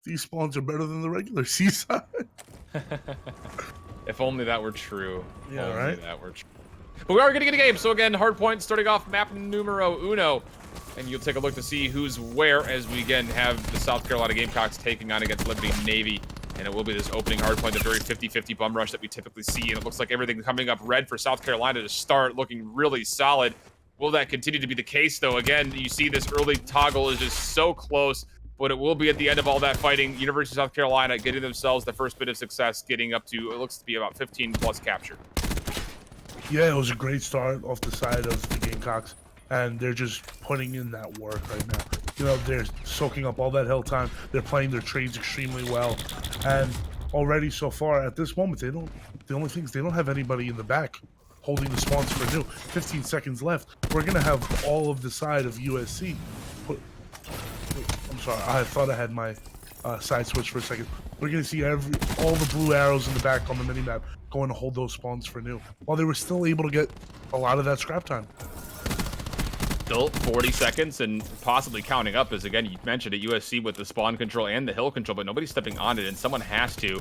these spawns are better than the regular seaside. If only that were true. Yeah, only right? that were true. But we are getting a game, so again, hard point starting off map numero uno. And you'll take a look to see who's where as we again have the South Carolina Gamecocks taking on against Liberty Navy. And it will be this opening hard point, the very 50-50 bum rush that we typically see. And it looks like everything coming up red for South Carolina to start, looking really solid. Will that continue to be the case, though? Again, you see this early toggle is just so close, but it will be at the end of all that fighting. University of South Carolina getting themselves the first bit of success, getting up to, it looks to be about 15 plus capture. Yeah, it was a great start off the side of the Gamecocks, and they're just putting in that work right now. You know, they're soaking up all that hill time. They're playing their trades extremely well, and already so far at this moment, the only thing is they don't have anybody in the back holding the spawns for new. 15 seconds left. We're gonna have all of the side of USC. Wait, I'm sorry, I thought I had my side switch for a second. We're gonna see all the blue arrows in the back on the minimap going to hold those spawns for new, while they were still able to get a lot of that scrap time. Still 40 seconds and possibly counting up, as again, you mentioned at USC with the spawn control and the hill control, but nobody's stepping on it, and someone has to,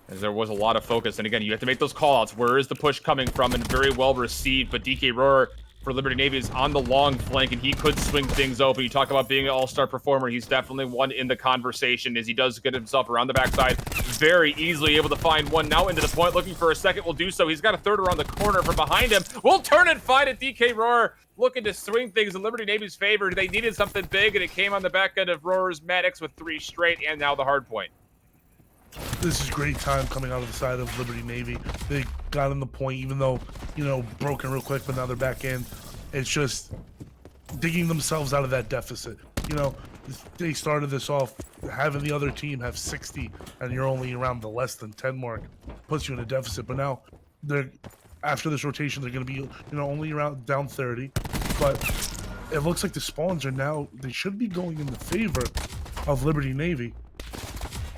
as there was a lot of focus. And again, you have to make those call-outs. Where is the push coming from? And very well received, but DK Roar for Liberty Navy is on the long flank, and he could swing things open. You talk about being an all-star performer. He's definitely one in the conversation as he does get himself around the backside. Very easily able to find one now into the point. Looking for a second, will do so. He's got a third around the corner from behind him. We'll turn and find it. DK Roar looking to swing things in Liberty Navy's favor. They needed something big, and it came on the back end of Roar's Maddox with 3 straight, and now the hard point. This is great time coming out of the side of Liberty Navy. They got in the point, even though, you know, broken real quick, but now they're back in. It's just digging themselves out of that deficit. You know, they started this off having the other team have 60, and you're only around the less than 10 mark, puts you in a deficit. But now, after this rotation, they're going to be, you know, only around down 30. But it looks like the spawns are now, they should be going in the favor of Liberty Navy.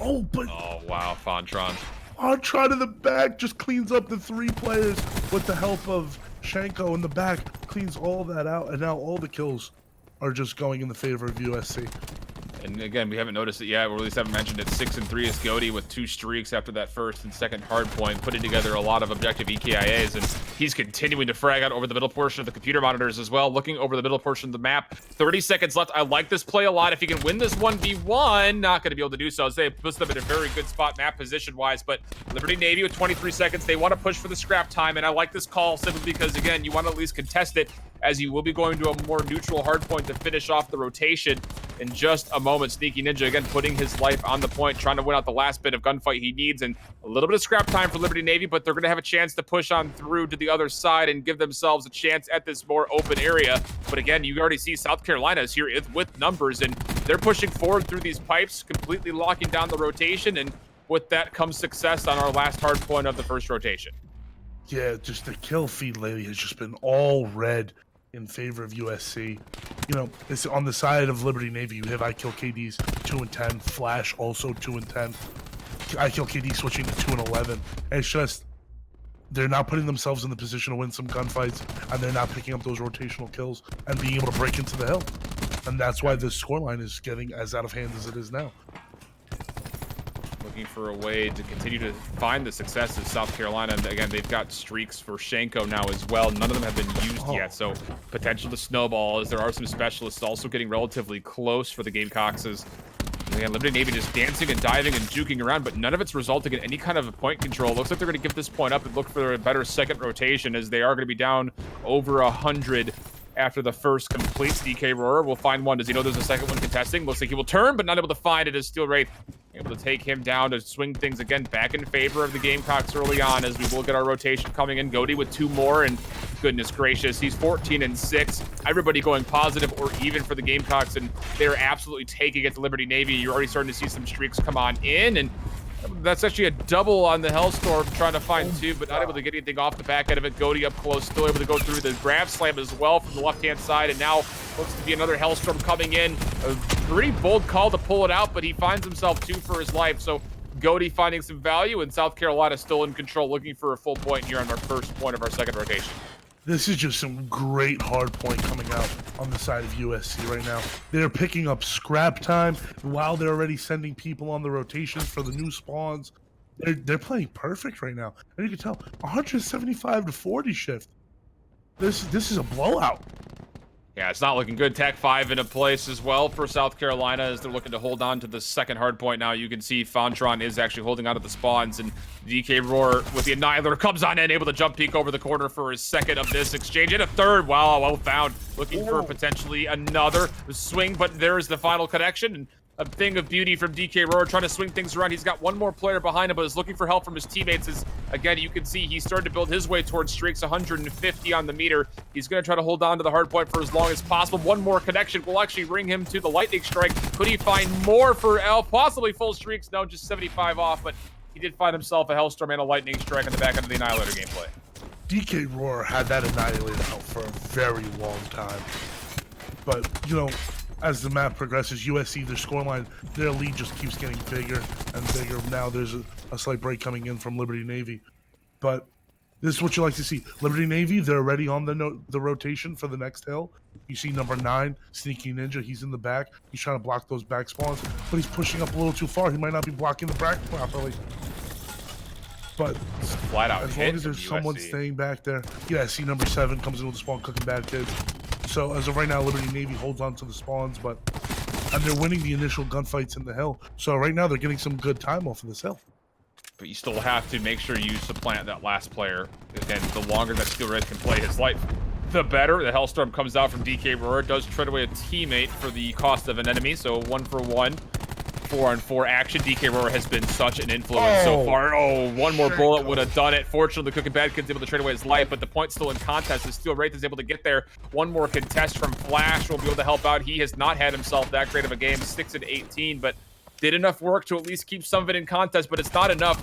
Oh, but Oh, wow, Phontron. Phontron in the back just cleans up the 3 players with the help of Shanko in the back, cleans all that out, and now all the kills are just going in the favor of USC. And again, we haven't noticed it yet, or at least haven't mentioned it. 6-3 is Goaty with 2 streaks after that first and second hard point, putting together a lot of objective EKIAs, and he's continuing to frag out over the middle portion of the computer monitors as well, looking over the middle portion of the map. 30 seconds left. I like this play a lot. If he can win this 1v1, not going to be able to do so. I'd say it puts them in a very good spot map position-wise, but Liberty Navy with 23 seconds, they want to push for the scrap time, and I like this call simply because, again, you want to at least contest it, as you will be going to a more neutral hard point to finish off the rotation in just a moment. Sneaky Ninja, again, putting his life on the point, trying to win out the last bit of gunfight he needs, and a little bit of scrap time for Liberty Navy, but they're going to have a chance to push on through to the other side and give themselves a chance at this more open area. But again, you already see South Carolina is here with numbers, and they're pushing forward through these pipes, completely locking down the rotation, and with that comes success on our last hard point of the first rotation. Yeah, just the kill feed lately has just been all red in favor of USC. You know, it's on the side of Liberty Navy. You have IKillKD's 2-10, Flash also 2-10, IKillKD switching to 2-11. And it's just they're not putting themselves in the position to win some gunfights, and they're not picking up those rotational kills and being able to break into the hill. And that's why the scoreline is getting as out of hand as it is now. Looking for a way to continue to find the success of South Carolina. And again, they've got streaks for Shanko now as well. None of them have been used yet, so potential to snowball, as there are some specialists also getting relatively close for the Gamecocks. As again, Liberty Navy just dancing and diving and juking around, but none of it's resulting in any kind of a point control. Looks like they're going to give this point up and look for a better second rotation, as they are going to be down over 100 after the first completes. DK Roar will find one. Does he know there's a second one contesting? Looks like he will turn, but not able to find it, as Steel Wraith able to take him down to swing things again back in favor of the Gamecocks early on, as we will get our rotation coming in. Goaty with 2 more, and goodness gracious, he's 14-6. Everybody going positive or even for the Gamecocks, and they're absolutely taking it to Liberty Navy. You're already starting to see some streaks come on in, and that's actually a double on the Hellstorm, trying to find 2, but not able to get anything off the back end of it. Goaty up close, still able to go through the grab slam as well from the left-hand side, and now looks to be another Hellstorm coming in. A pretty bold call to pull it out, but he finds himself 2 for his life. So Goaty finding some value, and South Carolina still in control, looking for a full point here on our first point of our second rotation. This is just some great hard point coming out on the side of USC right now. They're picking up scrap time while they're already sending people on the rotations for the new spawns. They're playing perfect right now. And you can tell 175 to 40 shift. This is a blowout. Yeah, it's not looking good. Tech 5 in a place as well for South Carolina as they're looking to hold on to the second hard point now. You can see Phontron is actually holding on to the spawns, and DK Roar with the Annihilator comes on in, able to jump peek over the corner for his second of this exchange. And a third. Wow, well found. Looking for potentially another swing, but there's the final connection. And a thing of beauty from DK Roar trying to swing things around. He's got one more player behind him, but is looking for help from his teammates. As again, you can see he started to build his way towards streaks, 150 on the meter. He's going to try to hold on to the hard point for as long as possible. One more connection will actually bring him to the lightning strike. Could he find more for L? Possibly full streaks. No, just 75 off, but he did find himself a Hellstorm and a lightning strike on the back end of the Annihilator gameplay. DK Roar had that Annihilator out for a very long time. But, you know, as the map progresses, USC, their scoreline, their lead just keeps getting bigger and bigger. Now there's a slight break coming in from Liberty Navy. But this is what you like to see. Liberty Navy, they're already on the rotation for the next hill. You see number 9, Sneaky Ninja. He's in the back. He's trying to block those back spawns, but he's pushing up a little too far. He might not be blocking the back properly. But flat out as long as there's someone staying back there. Yeah, see number 7 comes in with the spawn, cooking bad kids. So as of right now, Liberty Navy holds on to the spawns, and they're winning the initial gunfights in the hill. So right now they're getting some good time off of this hill. But you still have to make sure you supplant that last player. And the longer that Steel Red can play his life, the better. The Hellstorm comes out from DK Roar. Does trade away a teammate for the cost of an enemy. So 1-for-1. 4-on-4 action. DK Roar has been such an influence so far. Oh, one more bullet would have done it. Fortunately, the Cooking Bad Kid's able to trade away his life, but the point's still in contest as Steel Wraith is able to get there. One more contest from Flash will be able to help out. He has not had himself that great of a game. 6 at 18, but did enough work to at least keep some of it in contest, but it's not enough.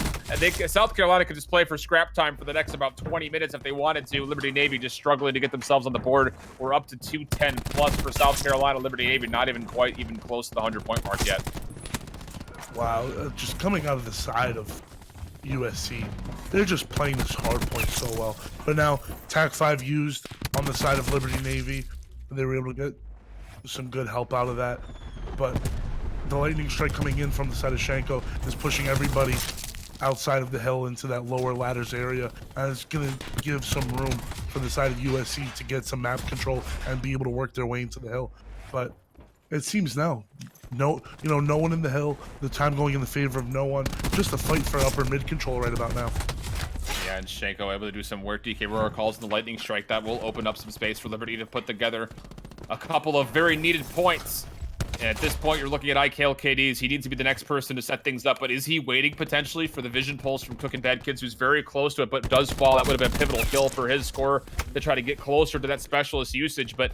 South Carolina could just play for scrap time for the next about 20 minutes if they wanted to. Liberty Navy just struggling to get themselves on the board. We're up to 210 plus for South Carolina. Liberty Navy not even quite even close to the 100-point mark yet. Wow, just coming out of the side of USC, they're just playing this hard point so well. But now, TAC 5 used on the side of Liberty Navy, and they were able to get some good help out of that. But the lightning strike coming in from the side of Shanko is pushing everybody outside of the hill into that lower ladders area, and it's going to give some room for the side of USC to get some map control and be able to work their way into the hill. But it seems now, no one in the hill, the time going in the favor of no one, just a fight for upper mid control right about now. Yeah, and Shanko able to do some work. DK Roar calls in the lightning strike. That will open up some space for Liberty to put together a couple of very needed points. And at this point, you're looking at IKL KDs. He needs to be the next person to set things up, but is he waiting potentially for the vision pulse from Cooking Bad Kids, who's very close to it, but does fall? That would have been a pivotal kill for his score to try to get closer to that specialist usage, but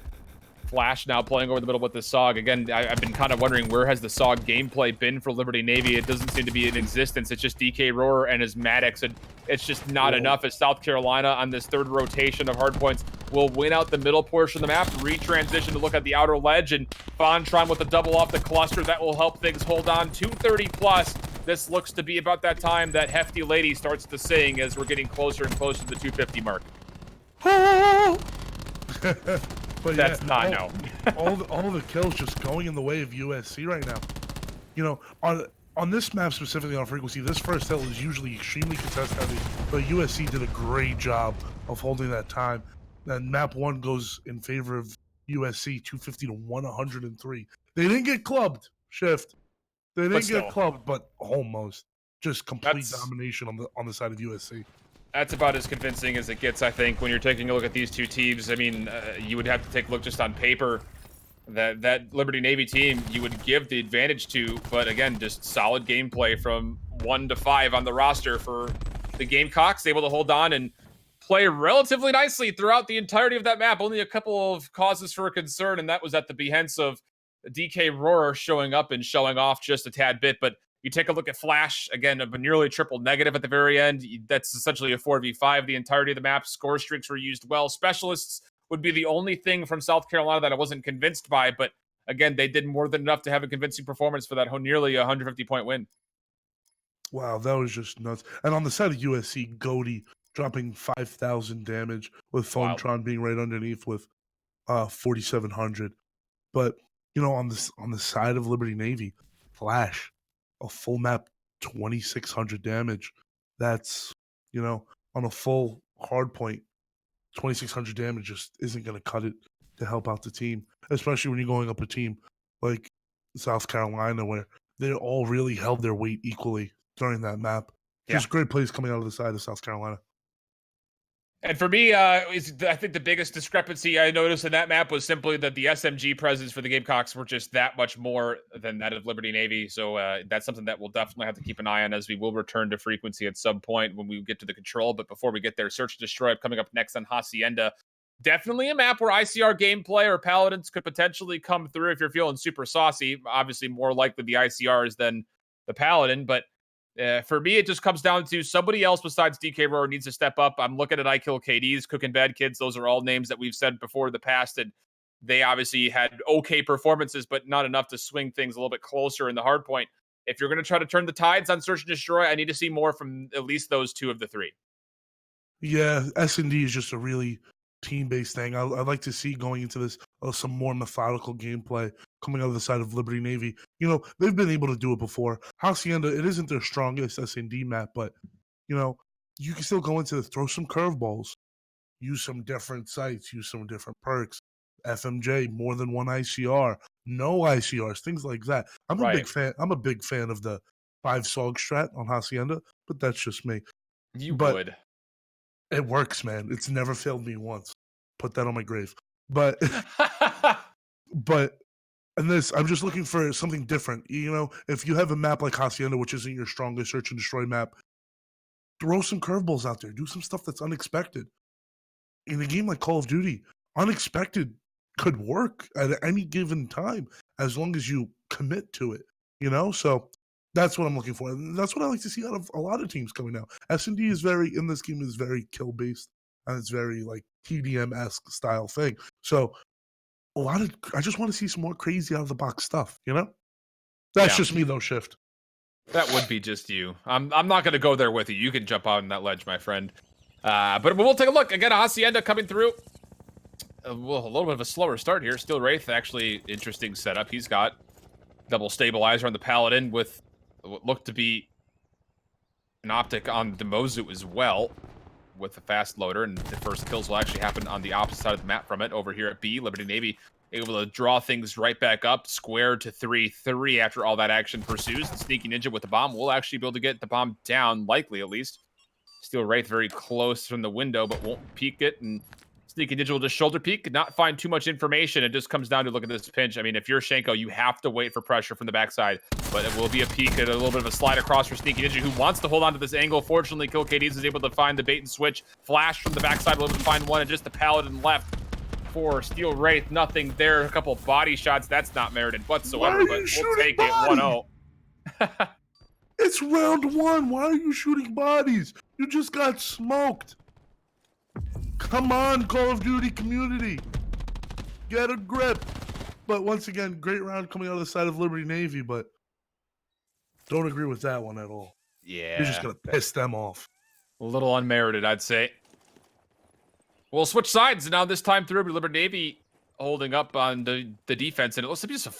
Flash now playing over the middle with the SOG. Again, I've been kind of wondering, where has the SOG gameplay been for Liberty Navy? It doesn't seem to be in existence. It's just DK Roar and his Maddox, and it's just not enough as South Carolina on this third rotation of hardpoints will win out the middle portion of the map, retransition to look at the outer ledge, and Phontron with the double off the cluster. That will help things hold on. 230 plus. This looks to be about that time that Hefty Lady starts to sing as we're getting closer and closer to the 250 mark. But that's yeah, not no. all the kills just going in the way of USC right now. You know, on this map specifically on frequency, this first hill is usually extremely contest heavy, but USC did a great job of holding that time. And map 1 goes in favor of USC, 250 to 103. They didn't get clubbed, Shift. They didn't get clubbed, but almost. Just complete domination on the side of USC. That's about as convincing as it gets, I think, when you're taking a look at these two teams. I mean, you would have to take a look just on paper. That Liberty Navy team you would give the advantage to, but again, just solid gameplay from 1 to 5 on the roster for the Gamecocks, able to hold on and play relatively nicely throughout the entirety of that map. Only a couple of causes for concern, and that was at the behest of DK Roar showing up and showing off just a tad bit. But you take a look at Flash, again, a nearly triple negative at the very end. That's essentially a 4v5 the entirety of the map. Score streaks were used well. Specialists would be the only thing from South Carolina that I wasn't convinced by, but again, they did more than enough to have a convincing performance for that nearly 150-point win. Wow, that was just nuts. And on the side of USC, Goaty dropping 5,000 damage, with Wild. Phontron being right underneath with 4,700. But on the side of Liberty Navy, Flash, a full map 2,600 damage. That's on a full hard point, 2,600 damage just isn't going to cut it to help out the team, especially when you're going up a team like South Carolina, where they all really held their weight equally during that map. Yeah. Just great plays coming out of the side of South Carolina. And for me, I think the biggest discrepancy I noticed in that map was simply that the SMG presence for the Gamecocks were just that much more than that of Liberty Navy. So that's something that we'll definitely have to keep an eye on, as we will return to frequency at some point when we get to the control. But before we get there, Search and Destroy coming up next on Hacienda. Definitely a map where ICR gameplay or Paladins could potentially come through if you're feeling super saucy. Obviously, more likely the ICRs than the Paladin, but for me, it just comes down to somebody else besides DK Roar needs to step up. I'm looking at I Kill KDs, Cooking Bad Kids. Those are all names that we've said before in the past, and they obviously had okay performances, but not enough to swing things a little bit closer in the hard point. If you're going to try to turn the tides on Search and Destroy, I need to see more from at least those two of the three. Yeah, S&D is just a really team-based thing. I'd like to see going into this some more methodical gameplay coming out of the side of Liberty Navy. They've been able to do it before. Hacienda, it isn't their strongest S&D map, but you can still go into this, throw some curveballs, use some different sites, use some different perks. FMJ, more than one ICR, no ICRs, things like that. I'm a big fan of the 5-SOG strat on Hacienda, but that's just me. You would. It works, man. It's never failed me once. Put that on my grave. But in this, I'm just looking for something different. If you have a map like Hacienda, which isn't your strongest Search and Destroy map, throw some curveballs out there. Do some stuff that's unexpected. In a game like Call of Duty, unexpected could work at any given time as long as you commit to it. So that's what I'm looking for. And that's what I like to see out of a lot of teams coming out. S&D is in this game is very kill based, and it's very like TDM-esque style thing. So I just want to see some more crazy out of the box stuff, That's just me though, Shift. That would be just you. I'm not going to go there with you. You can jump on that ledge, my friend. But we'll take a look. Again, Hacienda coming through. A little bit of a slower start here. Steel Wraith, actually interesting setup. He's got double stabilizer on the Paladin with what looked to be an optic on the Mozu as well, with the fast loader, and the first kills will actually happen on the opposite side of the map from it over here at B. Liberty Navy able to draw things right back up, square to 3-3 after all that action pursues. The Sneaky Ninja with the bomb will actually be able to get the bomb down, likely at least. Steel Wraith very close from the window, but won't peek it, and Sneaky Ninja will just shoulder peek, could not find too much information. It just comes down to look at this pinch. I mean, if you're Shanko, you have to wait for pressure from the backside, but it will be a peek and a little bit of a slide across for Sneaky Ninja, who wants to hold on to this angle. Fortunately, Kill KDs is able to find the bait and switch. Flash from the backside, will able to find one, and just the Paladin left for Steel Wraith. Nothing there. A couple body shots. That's not merited whatsoever, but we'll take it 1-0. It's round one. Why are you shooting bodies? You just got smoked. Come on, Call of Duty community. Get a grip. But once again, great round coming out of the side of Liberty Navy, but don't agree with that one at all. Yeah. You're just going to piss them off. A little unmerited, I'd say. We'll switch sides now. This time through, Liberty Navy holding up on the defense, and it looks like just a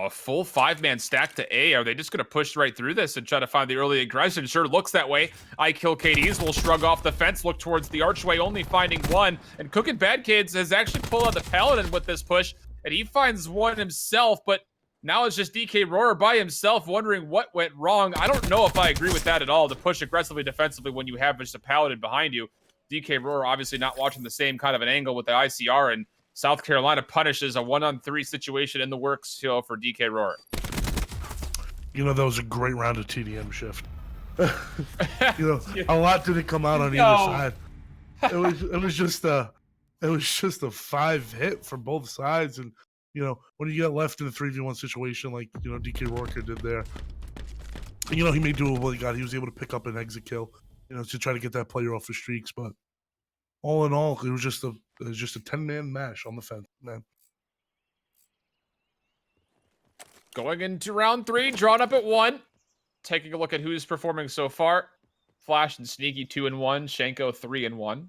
full 5-man stack to A. Are they just going to push right through this and try to find the early aggression? Sure looks that way. I Kill KDs will shrug off the fence, look towards the archway, only finding one. And Cooking Bad Kids has actually pulled out the Paladin with this push, and he finds one himself, but now it's just DK Roar by himself, wondering what went wrong. I don't know if I agree with that at all, to push aggressively defensively when you have just a Paladin behind you. DK Roar obviously not watching the same kind of an angle with the ICR, and South Carolina punishes a 1-on-3 situation in the works for DK Roar. That was a great round of TDM, Shift. A lot didn't come out on either side. It was just a 5 hit from both sides, and when you get left in a 3v1 situation like DK Roarker did there, he made do with what he got. He was able to pick up an exit kill, to try to get that player off the streaks, but all in all, it was just a 10-man mash on the fence, man. Going into round 3, drawn up at 1. Taking a look at who's performing so far. Flash and Sneaky 2-1. Shenko 3-1.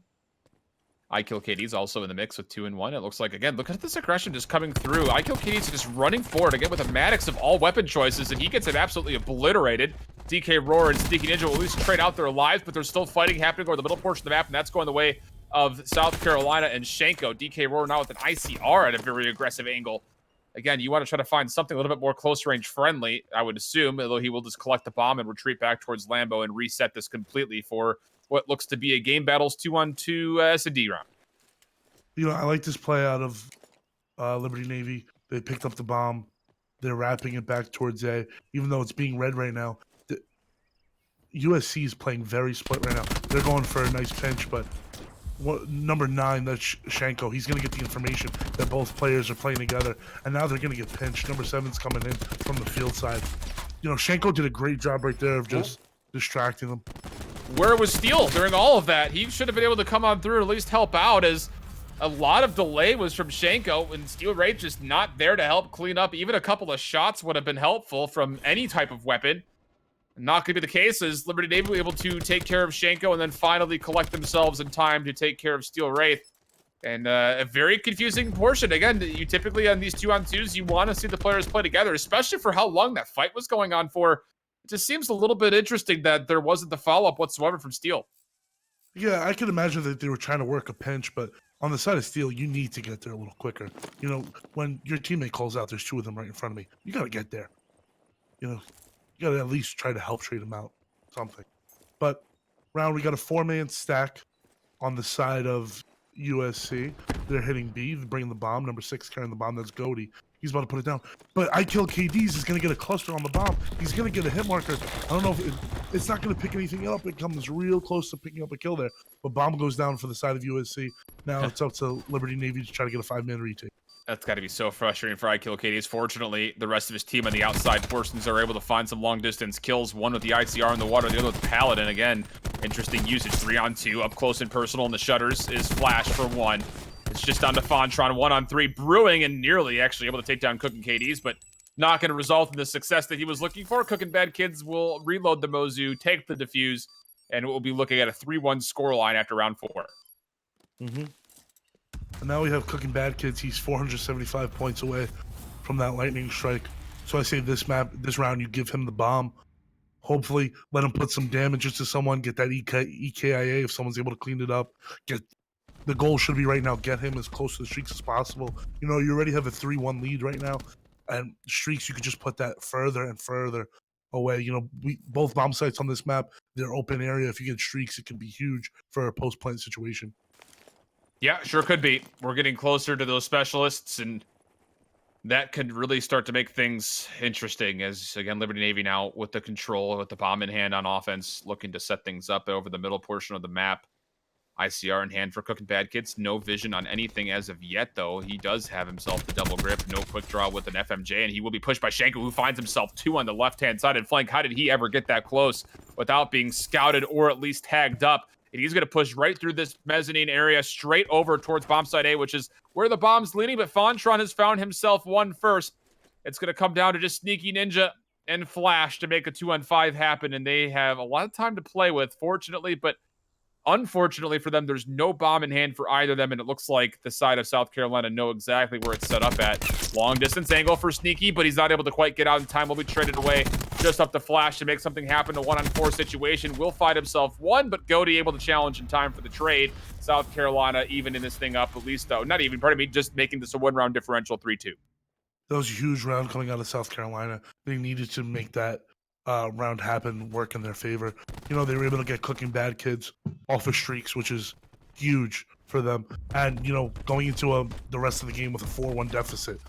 IKillKD's also in the mix with 2-1. It looks like, again, look at this aggression just coming through. IKillKD's just running forward again with a Maddox of all weapon choices, and he gets it absolutely obliterated. DK Roar and Sneaky Ninja will at least trade out their lives, but there's still fighting happening over the middle portion of the map, and that's going the way of South Carolina and Shenko. DK Roar now with an ICR at a very aggressive angle. Again, you want to try to find something a little bit more close range friendly, I would assume, although he will just collect the bomb and retreat back towards Lambo and reset this completely for what looks to be a game battles 2-on-2 S&D round. You know, I like this play out of Liberty Navy. They picked up the bomb. They're wrapping it back towards A, even though it's being red right now. The USC is playing very split right now. They're going for a nice pinch, but number 9, that's Shenko. He's going to get the information that both players are playing together, and now they're going to get pinched. Number 7's coming in from the field side. You know, Shenko did a great job right there of just distracting them. Where was Steel during all of that? He should have been able to come on through and at least help out, as a lot of delay was from Shenko, and Steel Wraith just not there to help clean up. Even a couple of shots would have been helpful from any type of weapon. Not going to be the case, as Liberty Navy were able to take care of Shenko and then finally collect themselves in time to take care of Steel Wraith. And a very confusing portion. Again, you typically on these 2-on-2s, you want to see the players play together, especially for how long that fight was going on for. It just seems a little bit interesting that there wasn't the follow-up whatsoever from Steel. Yeah, I can imagine that they were trying to work a pinch, but on the side of Steel, you need to get there a little quicker. You know, when your teammate calls out, there's 2 of them right in front of me. You got to get there. You know, you got to at least try to help trade them out. Something. But round, we got a 4-man stack on the side of USC. They're hitting B, bringing the bomb. Number 6 carrying the bomb. That's Goaty. He's about to put it down. But IKillKD's is going to get a cluster on the bomb. He's going to get a hit marker. I don't know if it's not going to pick anything up. It comes real close to picking up a kill there. But bomb goes down for the side of USC. Now it's up to Liberty Navy to try to get a 5-man retake. That's got to be so frustrating for IKillKD's. Fortunately, the rest of his team on the outside portions are able to find some long-distance kills. One with the ICR in the water, the other with Paladin. Again, interesting usage. 3-on-2, up close and personal, and the shutters is Flash for 1. It's just down to Phontron, 1-on-3, brewing and nearly actually able to take down CCLKD's, but not going to result in the success that he was looking for. Cooking Bad Kids will reload the Mozu, take the defuse, and we'll be looking at a 3-1 scoreline after round 4. And now we have Cooking Bad Kids. He's 475 points away from that lightning strike. So I say this round, you give him the bomb. Hopefully, let him put some damage into someone, get that EKIA if someone's able to clean it up. The goal should be right now, get him as close to the streaks as possible. You know, you already have a 3-1 lead right now, and streaks, you could just put that further and further away. You know, both bomb sites on this map, they're open area. If you get streaks, it can be huge for a post-plant situation. Yeah, sure could be. We're getting closer to those specialists, and that could really start to make things interesting as, again, Liberty Navy now with the control, with the bomb in hand on offense, looking to set things up over the middle portion of the map. ICR in hand for Cooking Bad Kids. No vision on anything as of yet, though. He does have himself the double grip. No quick draw with an FMJ, and he will be pushed by Shenko, who finds himself 2 on the left-hand side and flank. How did he ever get that close without being scouted or at least tagged up? And he's going to push right through this mezzanine area, straight over towards bomb site A, which is where the bomb's leading, but Phontron has found himself 1 first. It's going to come down to just Sneaky Ninja and Flash to make a 2-on-5 happen, and they have a lot of time to play with, fortunately, but unfortunately for them, there's no bomb in hand for either of them, and it looks like the side of South Carolina know exactly where it's set up at. Long distance angle for Sneaky, but he's not able to quite get out in time. Will be traded away just up to Flash to make something happen. A 1-on-4 situation. Will fight himself 1, but Goaty able to challenge in time for the trade. South Carolina evening this thing up, at least, though. Not even, pardon me, just making this a 1-round differential 3-2. That was a huge round coming out of South Carolina. They needed to make that round happen, work in their favor. You know, they were able to get Cooking Bad Kids off of streaks, which is huge for them. And, you know, going into the rest of the game with a 4-1 deficit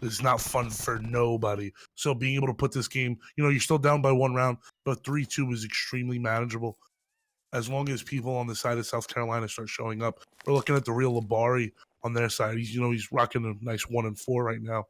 is not fun for nobody. So being able to put this game, you know, you're still down by 1 round, but 3-2 is extremely manageable. As long as people on the side of South Carolina start showing up. We're looking at the real Labari on their side. He's rocking a nice 1-4 right now.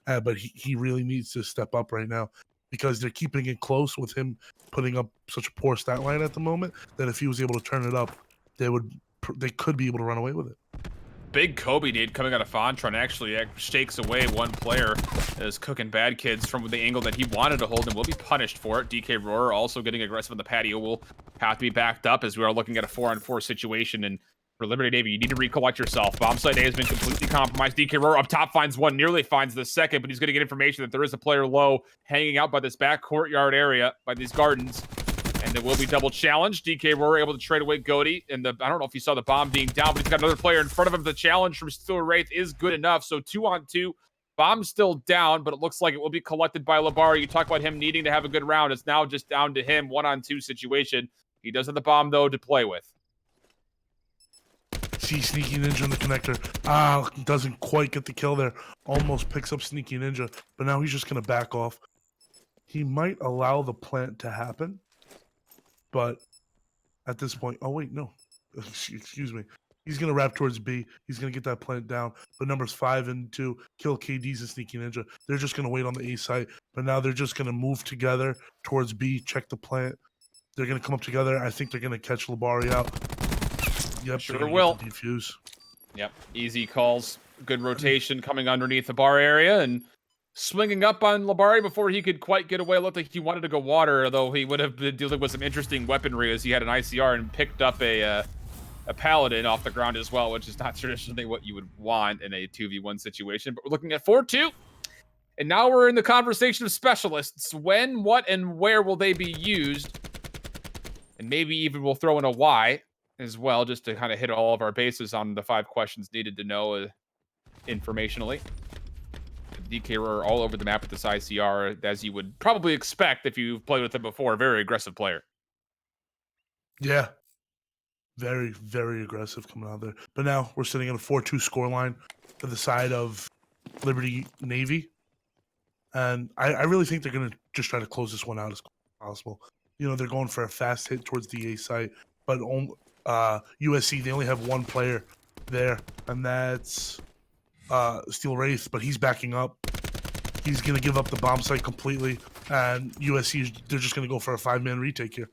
But he really needs to step up right now, because they're keeping it close with him putting up such a poor stat line at the moment that if he was able to turn it up, they could be able to run away with it. big Kobe nade coming out of Phontron actually shakes away one player as cooking bad kids from the angle that he wanted to hold and will be punished for it. DK Roar also getting aggressive on the patio will have to be backed up as we are looking at a 4-on-4 situation. And for Liberty Navy, you need to recollect yourself. Bomb site A has been completely compromised. DK Roar up top finds one, nearly finds the second, but he's going to get information that there is a player low hanging out by this back courtyard area, by these gardens. And it will be double challenged. DK Roar able to trade away Goaty. And I don't know if you saw the bomb being down, but he's got another player in front of him. The challenge from Steel Wraith is good enough. So 2-on-2. Bomb's still down, but it looks like it will be collected by Labari. You talk about him needing to have a good round. It's now just down to him. 1-on-2 situation. He does have the bomb, though, to play with. See Sneaky Ninja in the connector. Doesn't quite get the kill there. Almost picks up Sneaky Ninja, but now he's just going to back off. He might allow the plant to happen. But at this point, oh wait, no, excuse me. He's gonna wrap towards B. He's gonna get that plant down. But numbers 5 and 2 kill KD's and Sneaky Ninja. They're just gonna wait on the A site. But now they're just gonna move together towards B. Check the plant. They're gonna come up together. I think they're gonna catch Labari out. Yep, Sure will. Defuse. Yep, easy calls. Good rotation coming underneath the bar area and swinging up on Labari before he could quite get away. It looked like he wanted to go water, though he would have been dealing with some interesting weaponry as he had an ICR and picked up a Paladin off the ground as well, which is not traditionally what you would want in a 2v1 situation. But we're looking at 4-2. And now we're in the conversation of specialists. When, what, and where will they be used? And maybe even we'll throw in a why as well, just to kind of hit all of our bases on the 5 questions needed to know informationally. DK Roar all over the map with this ICR, as you would probably expect if you've played with him before. A very aggressive player. Yeah. Very, very aggressive coming out there. But now we're sitting at a 4-2 scoreline to the side of Liberty Navy. And I really think they're going to just try to close this one out as possible. You know, they're going for a fast hit towards the A site. But USC, they only have one player there, and that's Steel Wraith, but he's backing up. He's going to give up the bomb site completely, and USC, they're just going to go for a 5-man retake here.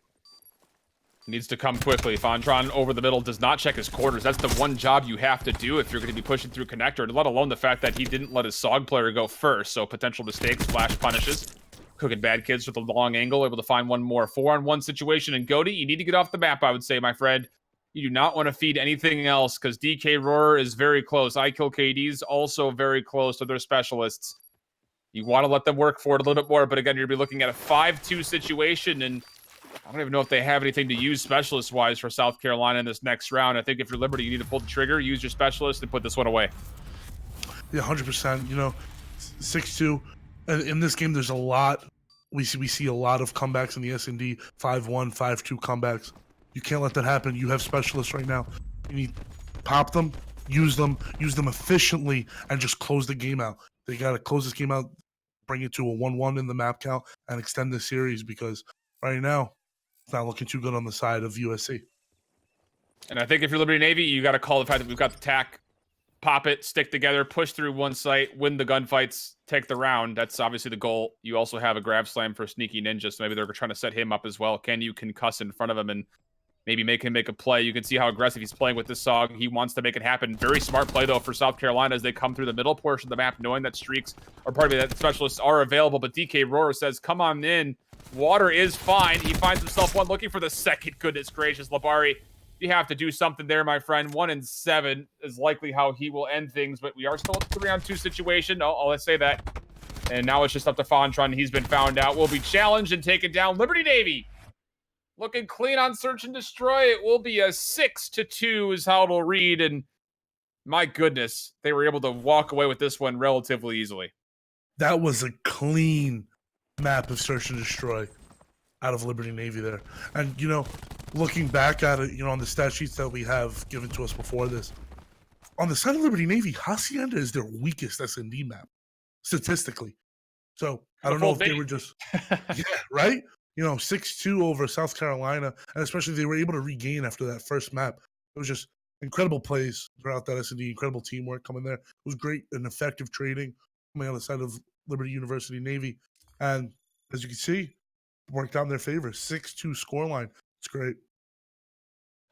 Needs to come quickly. Phontron over the middle does not check his quarters. That's the one job you have to do if you're going to be pushing through connector, let alone the fact that he didn't let his SOG player go first. So potential mistakes, flash punishes. Cooking bad kids with a long angle, able to find one more. 4-on-1 situation. And Goaty, you need to get off the map, I would say, my friend. You do not want to feed anything else because DK Roar is very close. I Kill KD's also very close to their specialists. You want to let them work for it a little bit more, but again, you're going to be looking at a 5-2 situation, and I don't even know if they have anything to use specialist-wise for South Carolina in this next round. I think if you're Liberty, you need to pull the trigger, use your specialist, and put this one away. Yeah, 100%. You know, 6-2. And in this game, there's a lot. We see a lot of comebacks in the S&D. 5-1, 5-2 comebacks. You can't let that happen. You have specialists right now. You need to pop them, use them efficiently, and just close the game out. They got to close this game out, bring it to a 1-1 in the map count, and extend the series because right now, it's not looking too good on the side of USC. And I think if you're Liberty Navy, you got to call the fact that we've got the tack, pop it, stick together, push through one site, win the gunfights, take the round. That's obviously the goal. You also have a grab slam for Sneaky Ninja, so maybe they're trying to set him up as well. Can you concuss in front of him and maybe make him make a play? You can see how aggressive he's playing with this SOG. He wants to make it happen. Very smart play, though, for South Carolina as they come through the middle portion of the map, knowing that streaks, or pardon me, that specialists are available. But DK Roar says, come on in. Water is fine. He finds himself one looking for the second. Goodness gracious, Labari, you have to do something there, my friend. 1-7 is likely how he will end things, but we are still at the 3-on-2 situation. I'll say that. And now it's just up to Phontron. He's been found out. Will be challenged and taken down. Liberty Navy looking clean on search and destroy. It will be a 6-2 is how it'll read. And my goodness, they were able to walk away with this one relatively easily. That was a clean map of search and destroy out of Liberty Navy there. And, you know, looking back at it, you know, on the stat sheets that we have given to us before this, on the side of Liberty Navy, Hacienda is their weakest S&D map, statistically. So, I don't know if they were just... yeah, right? You know, 6-2 over South Carolina, and especially they were able to regain after that first map. It was just incredible plays throughout that S&D, incredible teamwork coming there. It was great and effective trading coming on the side of Liberty University Navy. And as you can see, worked out in their favor. 6-2 scoreline. It's great.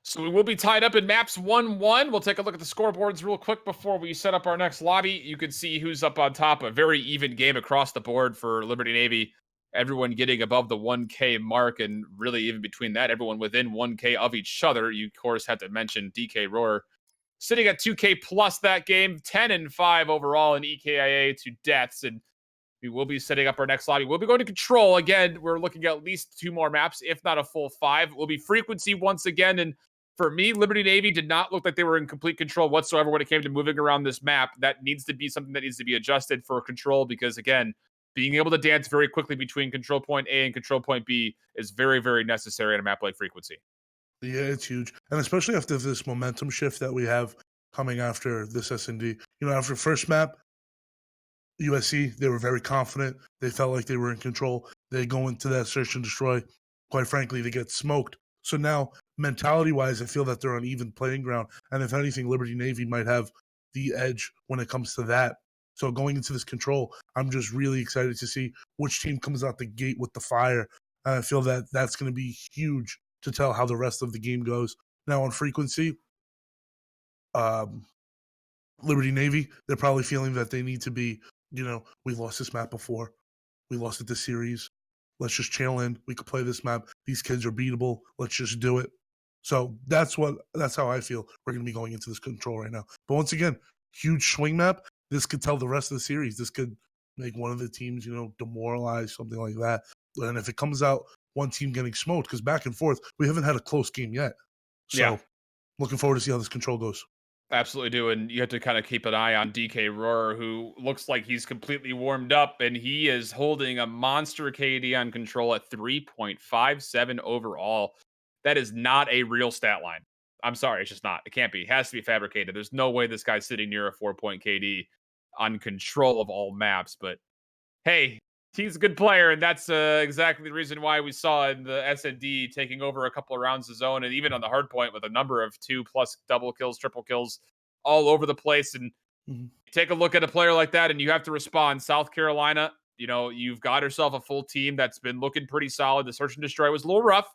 So we will be tied up in maps 1-1. We'll take a look at the scoreboards real quick before we set up our next lobby. You can see who's up on top. A very even game across the board for Liberty Navy. Everyone getting above the 1K mark, and really even between that, everyone within 1K of each other. You, of course, have to mention DK Roar sitting at 2K plus that game, 10-5 overall in EKIA to deaths. And we will be setting up our next lobby. We'll be going to control. Again, we're looking at least 2 more maps, if not a full 5. It will be frequency once again. And for me, Liberty Navy did not look like they were in complete control whatsoever when it came to moving around this map. That needs to be something that needs to be adjusted for control because, again, being able to dance very quickly between control point A and control point B is very, very necessary on a map like frequency. Yeah, it's huge. And especially after this momentum shift that we have coming after this S&D. You know, after first map, USC, they were very confident. They felt like they were in control. They go into that search and destroy. Quite frankly, they get smoked. So now, mentality-wise, I feel that they're on even playing ground. And if anything, Liberty Navy might have the edge when it comes to that. So going into this control, I'm just really excited to see which team comes out the gate with the fire. And I feel that that's going to be huge to tell how the rest of the game goes. Now on frequency, Liberty Navy, they're probably feeling that they need to be, you know, we lost this map before. We lost it this series. Let's just chill in. We could play this map. These kids are beatable. Let's just do it. So that's how I feel we're going to be going into this control right now. But once again, huge swing map. This could tell the rest of the series. This could make one of the teams, you know, demoralized, something like that. And if it comes out one team getting smoked, because back and forth, we haven't had a close game yet. So looking forward to see how this control goes. Absolutely do, and you have to kind of keep an eye on DK Roar, who looks like he's completely warmed up, and he is holding a monster KD on control at 3.57 overall. That is not a real stat line. I'm sorry, it's just not. It can't be. It has to be fabricated. There's no way this guy's sitting near a 4-point KD on control of all maps, but hey, he's a good player, and that's exactly the reason why we saw in the S&D taking over a couple of rounds of zone, and even on the hard point with a number of 2+ double kills, triple kills all over the place. And take a look at a player like that, and you have to respond. South Carolina, you know, you've got yourself a full team that's been looking pretty solid. The search and destroy was a little rough,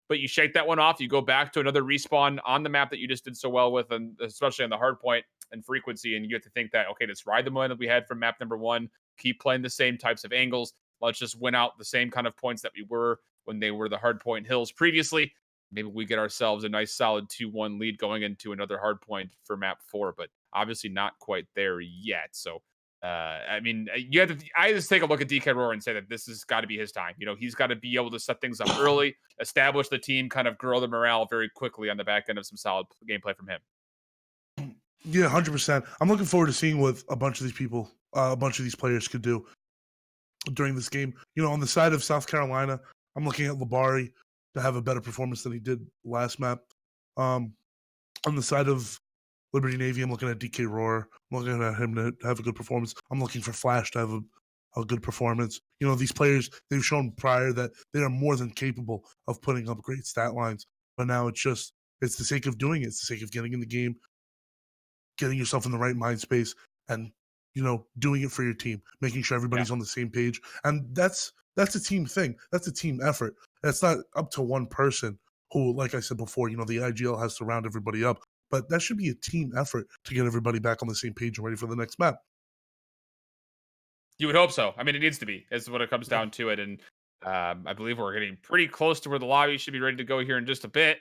but you shake that one off. You go back to another respawn on the map that you just did so well with, and especially on the hard point and frequency. And you have to think that, okay, let's ride the momentum we had from map number 1. Keep playing the same types of angles. Let's just win out the same kind of points that we were when they were the hard point hills previously. Maybe we get ourselves a nice solid 2-1 lead going into another hard point for map 4, but obviously not quite there yet. So, I mean, you have to. I just take a look at DK Roar and say that this has got to be his time. You know, he's got to be able to set things up early, establish the team, kind of grow the morale very quickly on the back end of some solid gameplay from him. Yeah, 100%. I'm looking forward to seeing what a bunch of these people, a bunch of these players could do during this game. You know, on the side of South Carolina, I'm looking at Labari to have a better performance than he did last map. On the side of Liberty Navy, I'm looking at DK Roar. I'm looking at him to have a good performance. I'm looking for Flash to have a good performance. You know, these players, they've shown prior that they are more than capable of putting up great stat lines. But now it's the sake of doing it. It's the sake of getting in the game, getting yourself in the right mind space, and, you know, doing it for your team, making sure everybody's on the same page. And that's a team thing. That's a team effort. It's not up to one person who, like I said before, you know, the IGL has to round everybody up. But that should be a team effort to get everybody back on the same page and ready for the next map. You would hope so. I mean, it needs to be, is what it comes down to it. And I believe we're getting pretty close to where the lobby should be ready to go here in just a bit.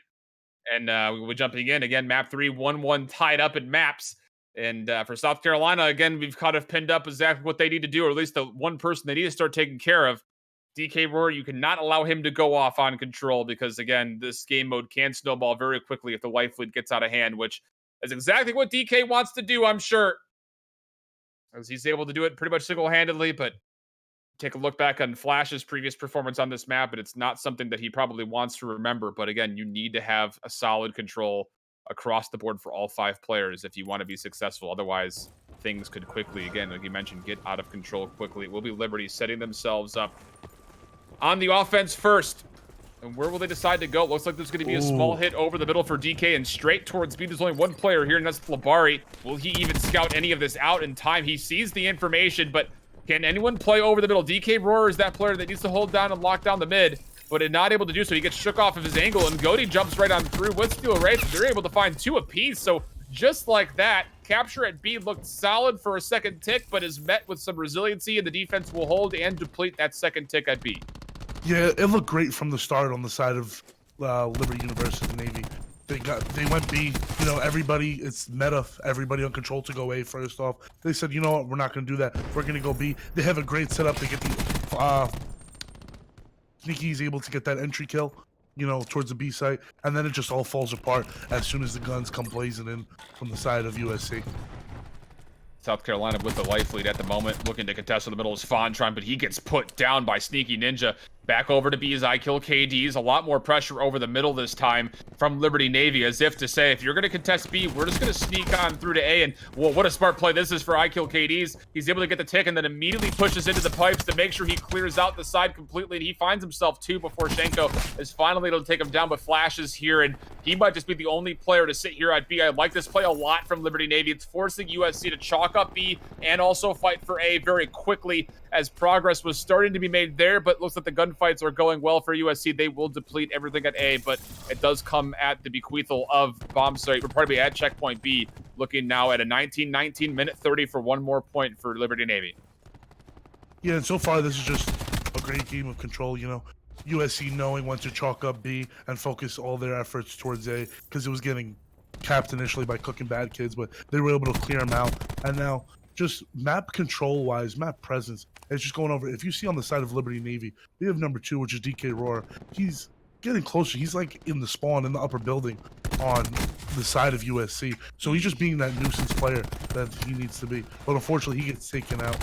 And we'll be jumping in again. Map 3, 1-1 tied up in maps. And for South Carolina, again, we've kind of pinned up exactly what they need to do, or at least the one person they need to start taking care of. DK Roar, you cannot allow him to go off on control because, again, this game mode can snowball very quickly if the life lead gets out of hand, which is exactly what DK wants to do, I'm sure. As he's able to do it pretty much single-handedly, but take a look back on Flash's previous performance on this map, and it's not something that he probably wants to remember. But again, you need to have a solid control across the board for all 5 players if you want to be successful. Otherwise, things could quickly, again, like you mentioned, get out of control quickly. It will be Liberty setting themselves up on the offense first. And where will they decide to go? Looks like there's going to be a small hit over the middle for DK and straight towards B. There's only one player here, and that's Labari. Will he even scout any of this out in time? He sees the information, but can anyone play over the middle? DK Roar is that player that needs to hold down and lock down the mid. but not able to do so. He gets shook off of his angle, and Goaty jumps right on through with Steel Wraith. They're able to find 2 apiece, so just like that, capture at B looked solid for a second tick, but is met with some resiliency, and the defense will hold and deplete that second tick at B. Yeah, it looked great from the start on the side of Liberty University Navy. They went B. You know, everybody, it's meta. Everybody on control to go A first off. They said, you know what, we're not going to do that. We're going to go B. They have a great setup. They get the Sneaky's able to get that entry kill, you know, towards the B site, and then it just all falls apart as soon as the guns come blazing in from the side of USC. South Carolina with the life lead at the moment, looking to contest in the middle is Phontron, but he gets put down by Sneaky Ninja. Back over to B's I kill KDs. A lot more pressure over the middle this time from Liberty Navy, as if to say, if you're going to contest B, we're just going to sneak on through to A. And, well, what a smart play this is for I kill KDs. He's able to get the tick and then immediately pushes into the pipes to make sure he clears out the side completely. And he finds himself 2 before Shenko is finally able to take him down, but flashes here. And he might just be the only player to sit here at B. I like this play a lot from Liberty Navy. It's forcing USC to chalk up B and also fight for A very quickly, as progress was starting to be made there, but looks like the gunfights are going well for USC. They will deplete everything at A, but it does come at the bequeathal of bomb site. We're probably at checkpoint B, looking now at a 19-19 minute 30 for 1 more point for Liberty Navy. Yeah, and so far this is just a great game of control, you know. USC knowing when to chalk up B and focus all their efforts towards A, because it was getting capped initially by Cooking Bad Kids, but they were able to clear them out. And now, just map control-wise, map presence, it's just going over. If you see on the side of Liberty Navy, we have number 2, which is DK Roar. He's getting closer. He's like in the spawn in the upper building on the side of USC. So he's just being that nuisance player that he needs to be. But unfortunately, he gets taken out.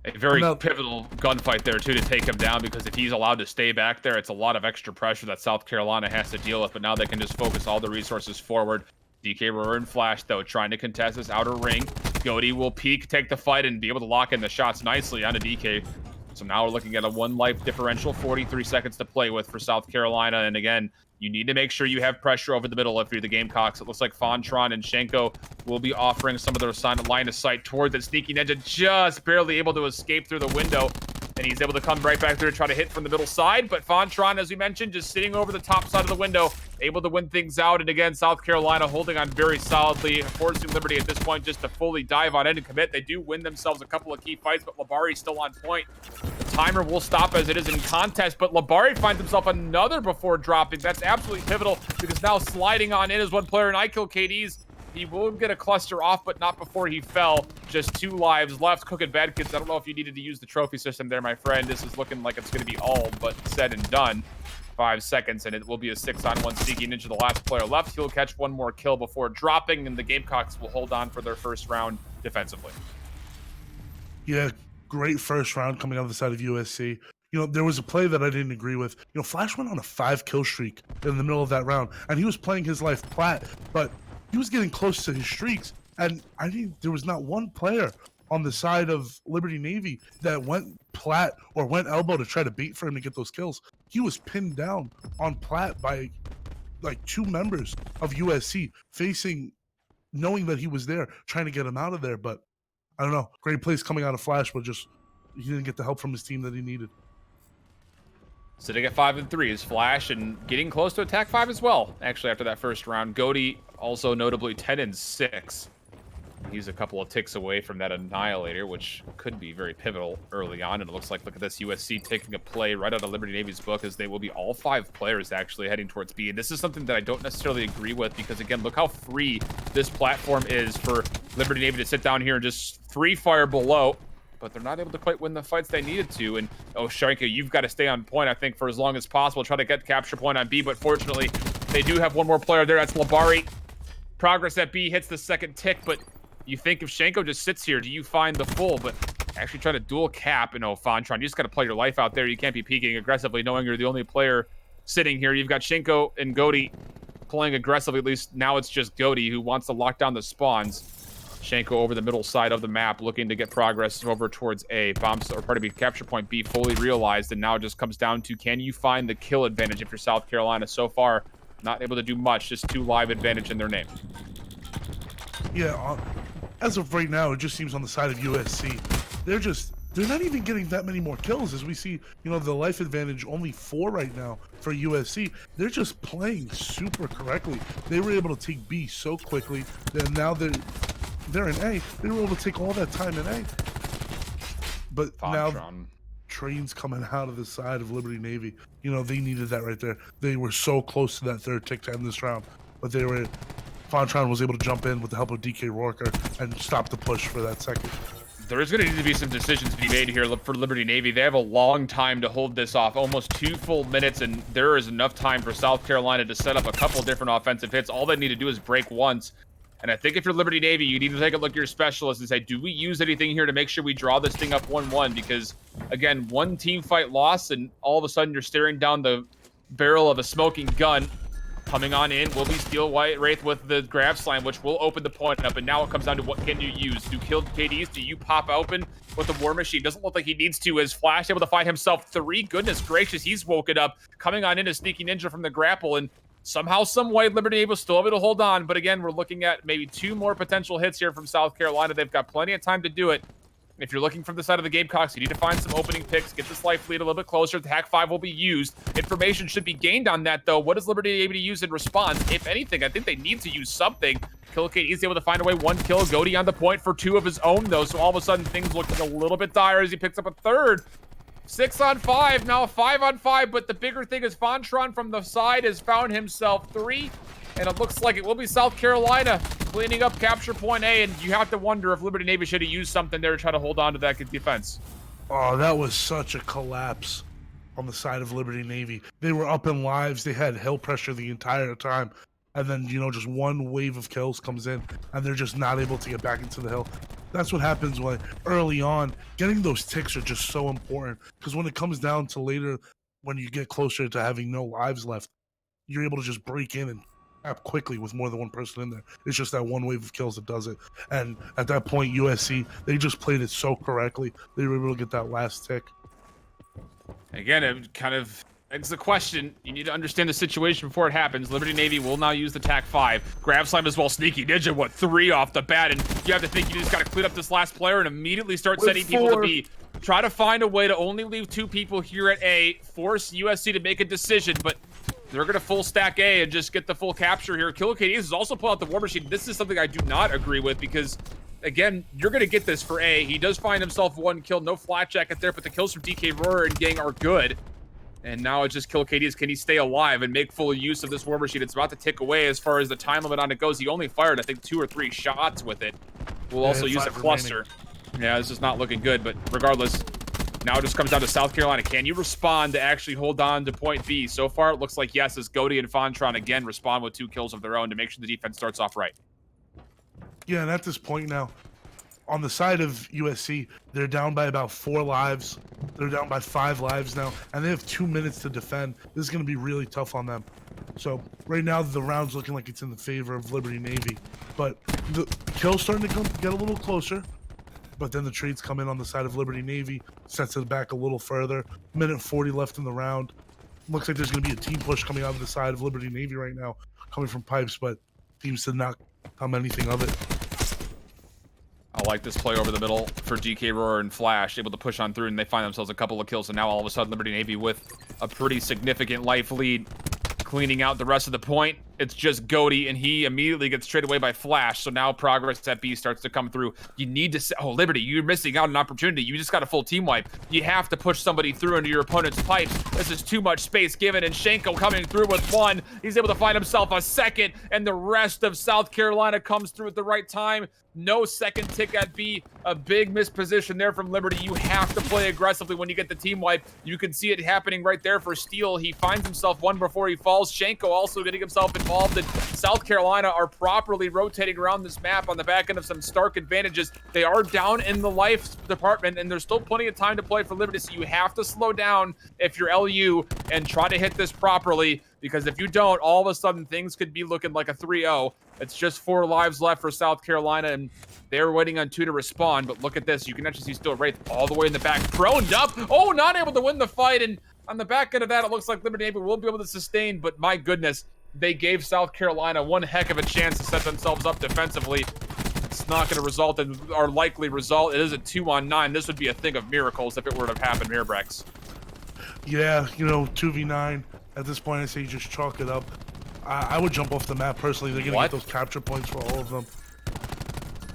A very pivotal gunfight there, too, to take him down, because if he's allowed to stay back there, it's a lot of extra pressure that South Carolina has to deal with. But now they can just focus all the resources forward. DK Roar and Flash, though, trying to contest this outer ring. Goaty will peek, take the fight, and be able to lock in the shots nicely onto DK. So now we're looking at a 1 life differential, 43 seconds to play with for South Carolina. And again, you need to make sure you have pressure over the middle if you're the Gamecocks. It looks like Phontron and Shenko will be offering some of their line of sight towards it. Sneaky Ninja just barely able to escape through the window. And he's able to come right back there to try to hit from the middle side. But Phontron, as we mentioned, just sitting over the top side of the window, able to win things out. And again, South Carolina holding on very solidly, forcing Liberty at this point just to fully dive on in and commit. They do win themselves a couple of key fights, but Labari still on point. The timer will stop as it is in contest, but Labari finds himself another before dropping. That's absolutely pivotal, because now sliding on in is one player, and I kill KD's. He will get a cluster off, but not before he fell. Just 2 lives left. Cooking Bad Kids, I don't know if you needed to use the trophy system there, my friend. This is looking like it's going to be all but said and done. 5 seconds, and it will be a 6-on-1 Sneaky Ninja, the last player left. He'll catch 1 more kill before dropping, and the Gamecocks will hold on for their first round defensively. Yeah, great first round coming out of the side of USC. You know, there was a play that I didn't agree with. You know, Flash went on a 5-kill streak in the middle of that round, and he was playing his life plat, but he was getting close to his streaks, and I think there was not one player on the side of Liberty Navy that went plat or went elbow to try to bait for him to get those kills. He was pinned down on plat by like 2 members of USC, knowing that he was there, trying to get him out of there. But I don't know, great plays coming out of Flash, but just he didn't get the help from his team that he needed. Sitting at 5-3 is Flash, and getting close to attack 5 as well, actually, after that first round. Goaty also notably 10-6. He's a couple of ticks away from that Annihilator, which could be very pivotal early on. And it looks like, look at this, USC taking a play right out of Liberty Navy's book, as they will be all 5 players actually heading towards B. And this is something that I don't necessarily agree with, because, again, look how free this platform is for Liberty Navy to sit down here and just free fire below. But they're not able to quite win the fights they needed to. And, oh, Shanka, you've got to stay on point, I think, for as long as possible. Try to get capture point on B, but fortunately, they do have 1 more player there. That's Labari. Progress at B hits the 2nd tick, but you think if Shenko just sits here, do you find the full? But actually try to dual cap, Phontron. You just got to play your life out there. You can't be peeking aggressively knowing you're the only player sitting here. You've got Shenko and Goaty playing aggressively. At least now it's just Goaty who wants to lock down the spawns. Shenko over the middle side of the map, looking to get progress over towards A. Capture point B fully realized, and now it just comes down to, can you find the kill advantage if you're South Carolina? So far, not able to do much, just 2 live advantage in their name. Yeah, as of right now, it just seems on the side of USC, they're just they're not even getting that many more kills. As we see, you know, the life advantage only 4 right now for USC. They're just playing super correctly. They were able to take B so quickly, and now they're in A. They were able to take all that time in A. But Phontron. now trains coming out of the side of Liberty Navy. You know, they needed that right there. They were so close to that 3rd tick to end this round, but Phontron was able to jump in with the help of DK Roarker and stop the push for that 2nd. There is going to need to be some decisions to be made here for Liberty Navy. They have a long time to hold this off, almost 2 full minutes, and there is enough time for South Carolina to set up a couple different offensive hits. All they need to do is break once. And I think if you're Liberty Navy, you need to take a look at your specialists and say, do we use anything here to make sure we draw this thing up 1-1? Because, again, one team fight loss, and all of a sudden you're staring down the barrel of a smoking gun. Coming on in will be Steel White Wraith with the grab slam, which will open the point up. And now it comes down to what can you use? Do kill KDs? Do you pop open with the War Machine? Doesn't look like he needs to. As Flash able to find himself 3. Goodness gracious, he's woken up. Coming on in a Sneaky Ninja from the grapple. And somehow, some way, Liberty able still able to hold on. But again, we're looking at maybe 2 more potential hits here from South Carolina. They've got plenty of time to do it. If you're looking from the side of the Gamecocks, you need to find some opening picks, get this life lead a little bit closer. The Hack 5 will be used. Information should be gained on that, though. What is Liberty able to use in response? If anything, I think they need to use something. Killcade is able to find a way. 1 kill. Goaty on the point for 2 of his own, though. So all of a sudden, things look a little bit dire as he picks up a 3rd. 6 on 5, now 5 on 5, but the bigger thing is Phontron from the side has found himself 3, and it looks like it will be South Carolina cleaning up capture point A, and you have to wonder if Liberty Navy should have used something there to try to hold on to that defense. Oh, that was such a collapse on the side of Liberty Navy. They were up in lives. They had hill pressure the entire time. And then, you know, just one wave of kills comes in, and they're just not able to get back into the hill. That's what happens when early on, getting those ticks are just so important. Because when it comes down to later, when you get closer to having no lives left, you're able to just break in and tap quickly with more than one person in there. It's just that one wave of kills that does it. And at that point, USC, they just played it so correctly. They were able to get that last tick. Again, it kind of begs the question. You need to understand the situation before it happens. Liberty Navy will now use the TAC 5. Grab slam as well. Sneaky Ninja, what, 3 off the bat? And you have to think you just got to clean up this last player and immediately start sending people to B. Try to find a way to only leave 2 people here at A. Force USC to make a decision, but they're going to full stack A and just get the full capture here. Killcade is also pull out the War Machine. This is something I do not agree with because, again, you're going to get this for A. He does find himself 1 kill. No flat jacket there, but the kills from DK Roar and gang are good. And now it's just Killcade. Can he stay alive and make full use of this War Machine? It's about to tick away as far as the time limit on it goes. He only fired, I think, 2 or 3 shots with it. We'll also use a cluster. Yeah, this is not looking good, but regardless, now it just comes down to South Carolina. Can you respond to actually hold on to point B? So far, it looks like yes, as Goaty and Phontron again respond with 2 kills of their own to make sure the defense starts off right. Yeah, and at this point now, on the side of USC, they're down by about 4 lives. They're down by 5 lives now, and they have 2 minutes to defend. This is going to be really tough on them. So right now, the round's looking like it's in the favor of Liberty Navy, but the kill's starting to get a little closer. But then the trades come in on the side of Liberty Navy, sets it back a little further. Minute 40 left in the round. Looks like there's going to be a team push coming out of the side of Liberty Navy right now, coming from pipes, but seems to not come anything of it. I like this play over the middle for DK Roar and Flash, able to push on through, and they find themselves a couple of kills, and now all of a sudden Liberty Navy with a pretty significant life lead, cleaning out the rest of the point. It's just Goaty, and he immediately gets traded away by Flash, so now progress at B starts to come through. You need to oh, Liberty, you're missing out on an opportunity. You just got a full team wipe. You have to push somebody through into your opponent's pipes. This is too much space given, and Shenko coming through with 1. He's able to find himself a 2nd, and the rest of South Carolina comes through at the right time. No 2nd tick at B. A big misposition there from Liberty. You have to play aggressively when you get the team wipe. You can see it happening right there for Steele. He finds himself 1 before he falls. Shenko also getting himself involved, and South Carolina are properly rotating around this map on the back end of some stark advantages. They are down in the life department, and there's still plenty of time to play for Liberty, so you have to slow down if you're LU and try to hit this properly, because if you don't, all of a sudden things could be looking like a 3-0. It's just 4 lives left for South Carolina, and they're waiting on 2 to respond, but look at this. You can actually see Steel Wraith all the way in the back, proned up. Oh, not able to win the fight, and on the back end of that, it looks like Liberty Navy will be able to sustain, but my goodness, they gave South Carolina one heck of a chance to set themselves up defensively. It's not going to result in our likely result. It is a 2-on-9. This would be a thing of miracles if it were to happen here, Brex. Yeah, 2v9. At this point, I say you just chalk it up. I would jump off the map personally. They're gonna get those capture points for all of them.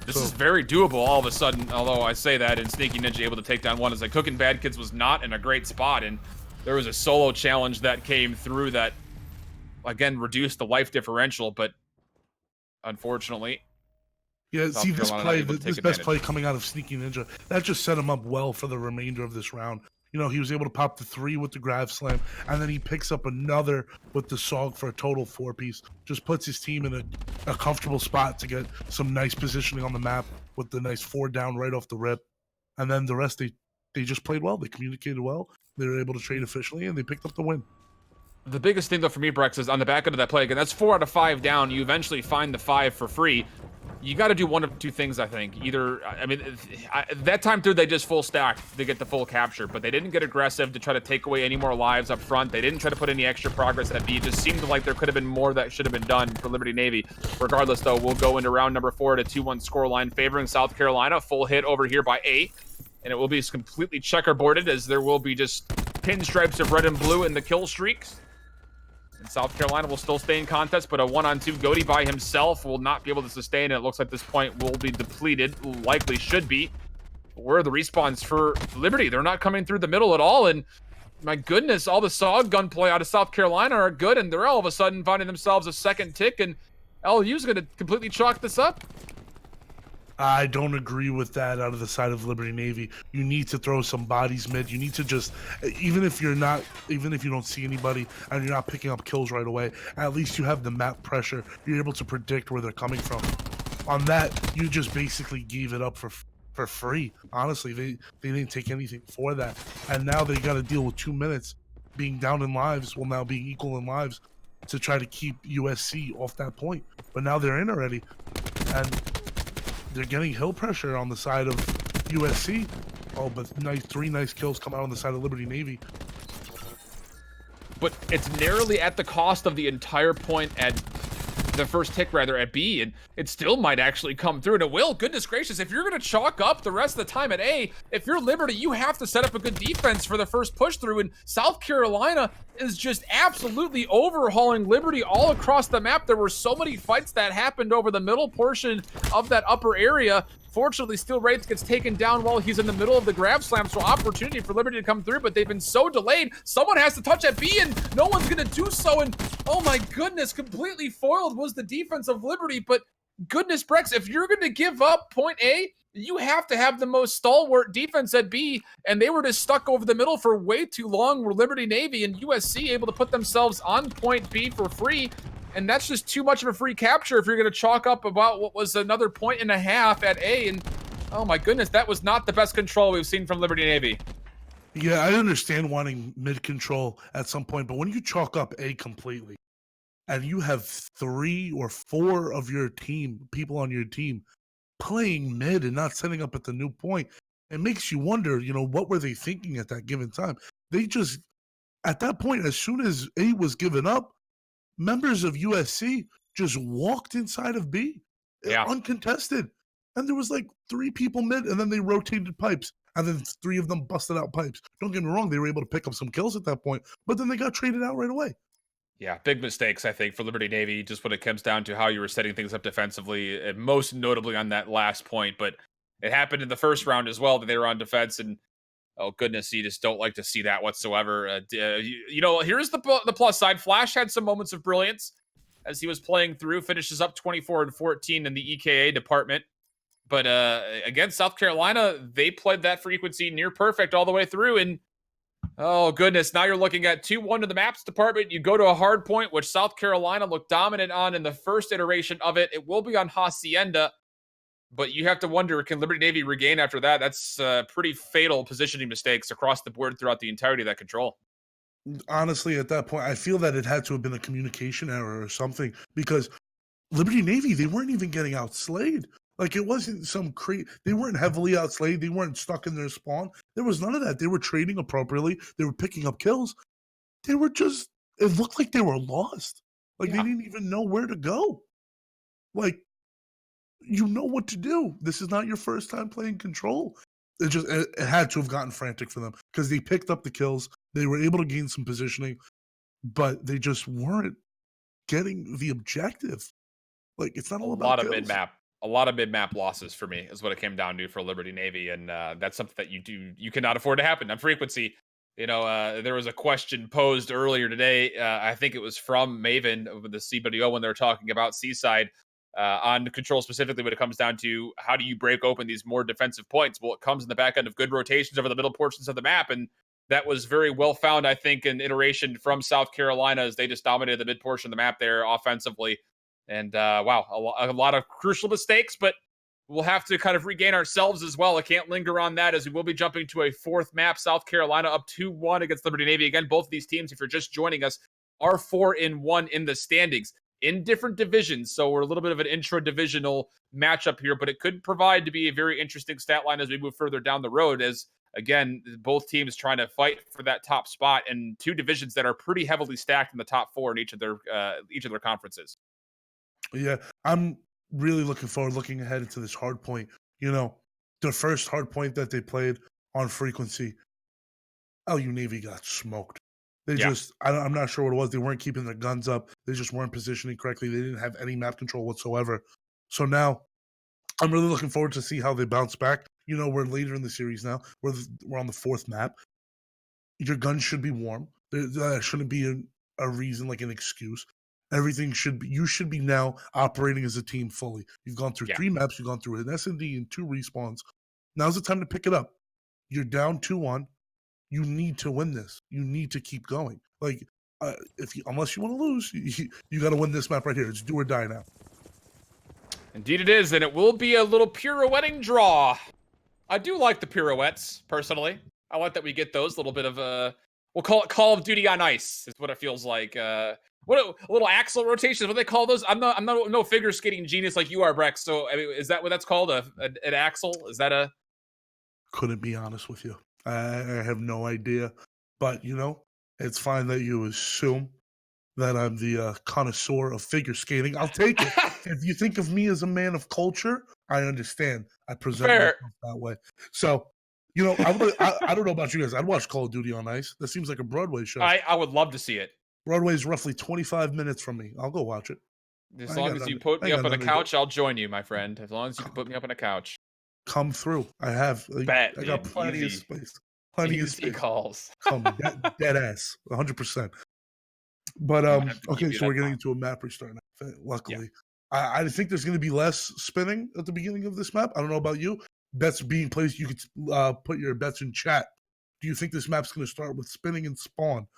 This is very doable all of a sudden, although I say that, and Sneaky Ninja able to take down one as like Cooking Bad Kids was not in a great spot, and there was a solo challenge that came through that, again, reduced the life differential, but unfortunately... Yeah, South see, Carolina this best play coming out of Sneaky Ninja, that just set him up well for the remainder of this round. He was able to pop the 3 with the grab slam, and then he picks up another with the Sog for a total 4-piece. Just puts his team in a comfortable spot to get some nice positioning on the map with the nice 4 down right off the rip. And then the rest, they just played well. They communicated well. They were able to trade efficiently, and they picked up the win. The biggest thing, though, for me, Brex, is on the back end of that play, again, that's 4 out of 5 down. You eventually find the 5 for free. You got to do one of two things, I think. Either, that time through, they just full stacked to get the full capture, but they didn't get aggressive to try to take away any more lives up front. They didn't try to put any extra progress at B. It just seemed like there could have been more that should have been done for Liberty Navy. Regardless, though, we'll go into round number 4 at a 2-1 scoreline favoring South Carolina. Full hit over here by A, and it will be completely checkerboarded as there will be just pinstripes of red and blue in the kill streaks. And South Carolina will still stay in contest, but a 1-on-2 Goaty by himself will not be able to sustain it. It looks like this point will be depleted, likely should be. But where are the respawns for Liberty? They're not coming through the middle at all, and my goodness, all the Sog gunplay out of South Carolina are good, and they're all of a sudden finding themselves a second tick, and LU's going to completely chalk this up. I don't agree with that out of the side of Liberty Navy. You need to throw some bodies mid. You need to just, even if you don't see anybody and you're not picking up kills right away, at least you have the map pressure. You're able to predict where they're coming from. On that, you just basically gave it up for free. Honestly, they didn't take anything for that. And now they got to deal with 2 minutes being down in lives, well, now being equal in lives, to try to keep USC off that point. But now they're in already. And they're getting hill pressure on the side of USC. Oh, but 3 nice kills come out on the side of Liberty Navy. But it's narrowly at the cost of the entire point at the first tick, rather, at B, and it still might actually come through, and it will. Goodness gracious, if you're going to chalk up the rest of the time at A, if you're Liberty, you have to set up a good defense for the first push through, and South Carolina is just absolutely overhauling Liberty all across the map. There were so many fights that happened over the middle portion of that upper area. Fortunately, Steel Wraith gets taken down while he's in the middle of the grab slam, so opportunity for Liberty to come through, but they've been so delayed. Someone has to touch at B, and no one's going to do so, and oh my goodness, completely foiled was the defense of Liberty, but goodness, Brex, if you're going to give up point A, you have to have the most stalwart defense at B, and they were just stuck over the middle for way too long. Were Liberty Navy and USC able to put themselves on point B for free, and that's just too much of a free capture if you're going to chalk up about what was another 1.5 points at A, and oh my goodness, that was not the best control we've seen from Liberty Navy. Yeah, I understand wanting mid control at some point, but when you chalk up A completely, and you have 3 or 4 of your people on your team playing mid and not setting up at the new point, it makes you wonder, what were they thinking at that given time? They just, at that point, as soon as A was given up, members of USC just walked inside of B, uncontested. And there was like 3 people mid, and then they rotated pipes, and then 3 of them busted out pipes. Don't get me wrong, they were able to pick up some kills at that point, but then they got traded out right away. Yeah, big mistakes, I think, for Liberty Navy, just when it comes down to how you were setting things up defensively, and most notably on that last point. But it happened in the first round as well that they were on defense, and oh, goodness, you just don't like to see that whatsoever. Here's the plus side. Flash had some moments of brilliance as he was playing through, finishes up 24-14 in the EKA department. But against South Carolina, they played that frequency near perfect all the way through, and oh, goodness. Now you're looking at 2-1 to the maps department. You go to a hard point, which South Carolina looked dominant on in the first iteration of it. It will be on Hacienda, but you have to wonder, can Liberty Navy regain after that? That's pretty fatal positioning mistakes across the board throughout the entirety of that control. Honestly, at that point, I feel that it had to have been a communication error or something, because Liberty Navy, they weren't even getting outslayed. Like, it wasn't they weren't heavily outslayed. They weren't stuck in their spawn. There was none of that. They were trading appropriately. They were picking up kills. They were just, it looked like they were lost. Like, they didn't even know where to go. Like, you know what to do. This is not your first time playing Control. It had to have gotten frantic for them because they picked up the kills. They were able to gain some positioning, but they just weren't getting the objective. Like, it's not A all about lot of kills. mid-map losses for me is what it came down to for Liberty Navy, and that's something that you cannot afford to happen on frequency. There was a question posed earlier today. I think it was from Maven of the CWO when they were talking about Seaside on Control specifically when it comes down to how do you break open these more defensive points. Well, it comes in the back end of good rotations over the middle portions of the map, and that was very well found, I think, an iteration from South Carolina as they just dominated the mid portion of the map there offensively. And wow, a lot of crucial mistakes, but we'll have to kind of regain ourselves as well. I can't linger on that as we will be jumping to a fourth map. South Carolina up 2-1 against Liberty Navy. Again, both of these teams, if you're just joining us, are 4-1 in the standings in different divisions. So we're a little bit of an intra-divisional matchup here, but it could provide to be a very interesting stat line as we move further down the road as, again, both teams trying to fight for that top spot in two divisions that are pretty heavily stacked in the top four in each of their conferences. Yeah, I'm really looking forward, looking ahead into this hard point. The first hard point that they played on frequency, LU Navy got smoked. I'm not sure what it was. They weren't keeping their guns up. They just weren't positioning correctly. They didn't have any map control whatsoever. So now I'm really looking forward to see how they bounce back. We're later in the series now. We're on the fourth map. Your guns should be warm. There shouldn't be a reason, like an excuse. Everything you should be now operating as a team fully. You've gone through 3 maps. You've gone through an S&D and 2 respawns. Now's the time to pick it up. You're down 2-1. You need to win this. You need to keep going. Like, unless you want to lose, you got to win this map right here. It's do or die now. Indeed it is, and it will be a little pirouetting draw. I do like the pirouettes, personally. I like that we get those. A little bit of we'll call it Call of Duty on ice, is what it feels like. What a little axle rotation is what they call those. I'm not no figure skating genius like you are, Brex. So I mean, is that what that's called? An axle? Is that a? Couldn't be honest with you. I have no idea. But it's fine that you assume that I'm the connoisseur of figure skating. I'll take it. If you think of me as a man of culture, I understand. I present myself that way. So, I don't know about you guys. I'd watch Call of Duty on Ice. That seems like a Broadway show. I would love to see it. Broadway is roughly 25 minutes from me. I'll go watch it. As long as you put me up on a couch, I'll join you, my friend. As long as you can put me up on a couch. Come through. I have. I got plenty of space. Plenty of space. Calls. Come dead ass. 100%. But okay, so we're getting into a map restart now. Luckily, I think there's going to be less spinning at the beginning of this map. I don't know about you. Bets being placed. You could put your bets in chat. Do you think this map's going to start with spinning and spawn?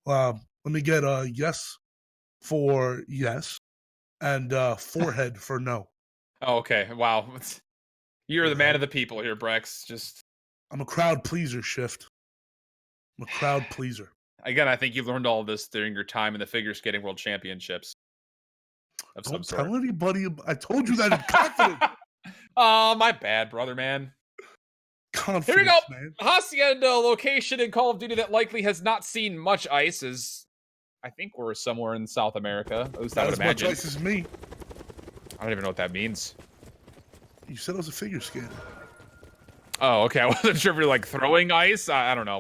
Let me get a yes for yes and forehead for no. Oh, okay. Wow. You're the man of the people here, Brex. I'm a crowd pleaser, Shift. I'm a crowd pleaser. Again, I think you learned all of this during your time in the figure skating world championships. Don't tell anybody. I told you that in confidence. Oh, my bad, brother, man. Confidence, here we go. Man. Hacienda location in Call of Duty that likely has not seen much ice is, I think we're somewhere in South America. At least I would imagine. Not as much ice as me. I don't even know what that means. You said I was a figure skater. Oh, okay. I wasn't sure if you're like throwing ice. I don't know.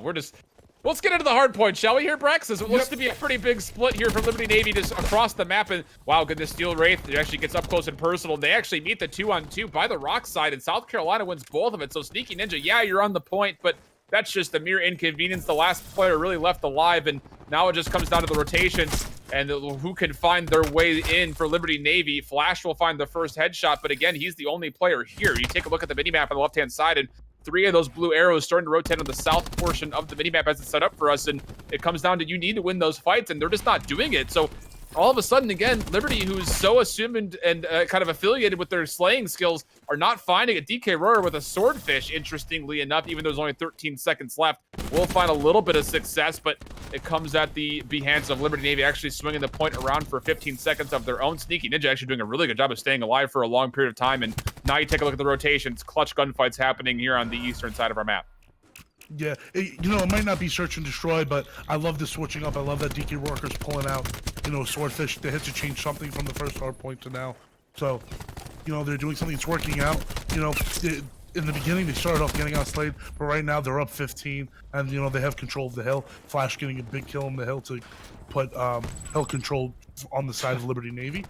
Let's get into the hard point, shall we here, Brex? It looks to be a pretty big split here for Liberty Navy just across the map. And wow, goodness, Steel Wraith actually gets up close and personal. They actually meet the 2-on-2 by the rock side, and South Carolina wins both of it. So Sneaky Ninja, yeah, you're on the point, but that's just a mere inconvenience. The last player really left alive, and now it just comes down to the rotations and who can find their way in for Liberty Navy. Flash will find the first headshot, but again, he's the only player here. You take a look at the minimap on the left-hand side, and 3 of those blue arrows starting to rotate on the south portion of the minimap as it's set up for us, and it comes down to you need to win those fights, and they're just not doing it. So all of a sudden, again, Liberty, who's so assumed and kind of affiliated with their slaying skills, are not finding a DK Royer with a swordfish, interestingly enough, even though there's only 13 seconds left. We'll find a little bit of success, but it comes at the behest of Liberty Navy actually swinging the point around for 15 seconds of their own. Sneaky Ninja actually doing a really good job of staying alive for a long period of time, and now you take a look at the rotations. Clutch gunfights happening here on the eastern side of our map. Yeah, it might not be search and destroy, but I love the switching up. I love that DK Roker's pulling out, swordfish. They had to change something from the first hard point to now. So You know, they're doing something that's working out. You know, in the beginning they started off getting outslayed, but right now they're up 15, and you know they have control of the hill. Flash getting a big kill on the hill to put hill control on the side of Liberty Navy.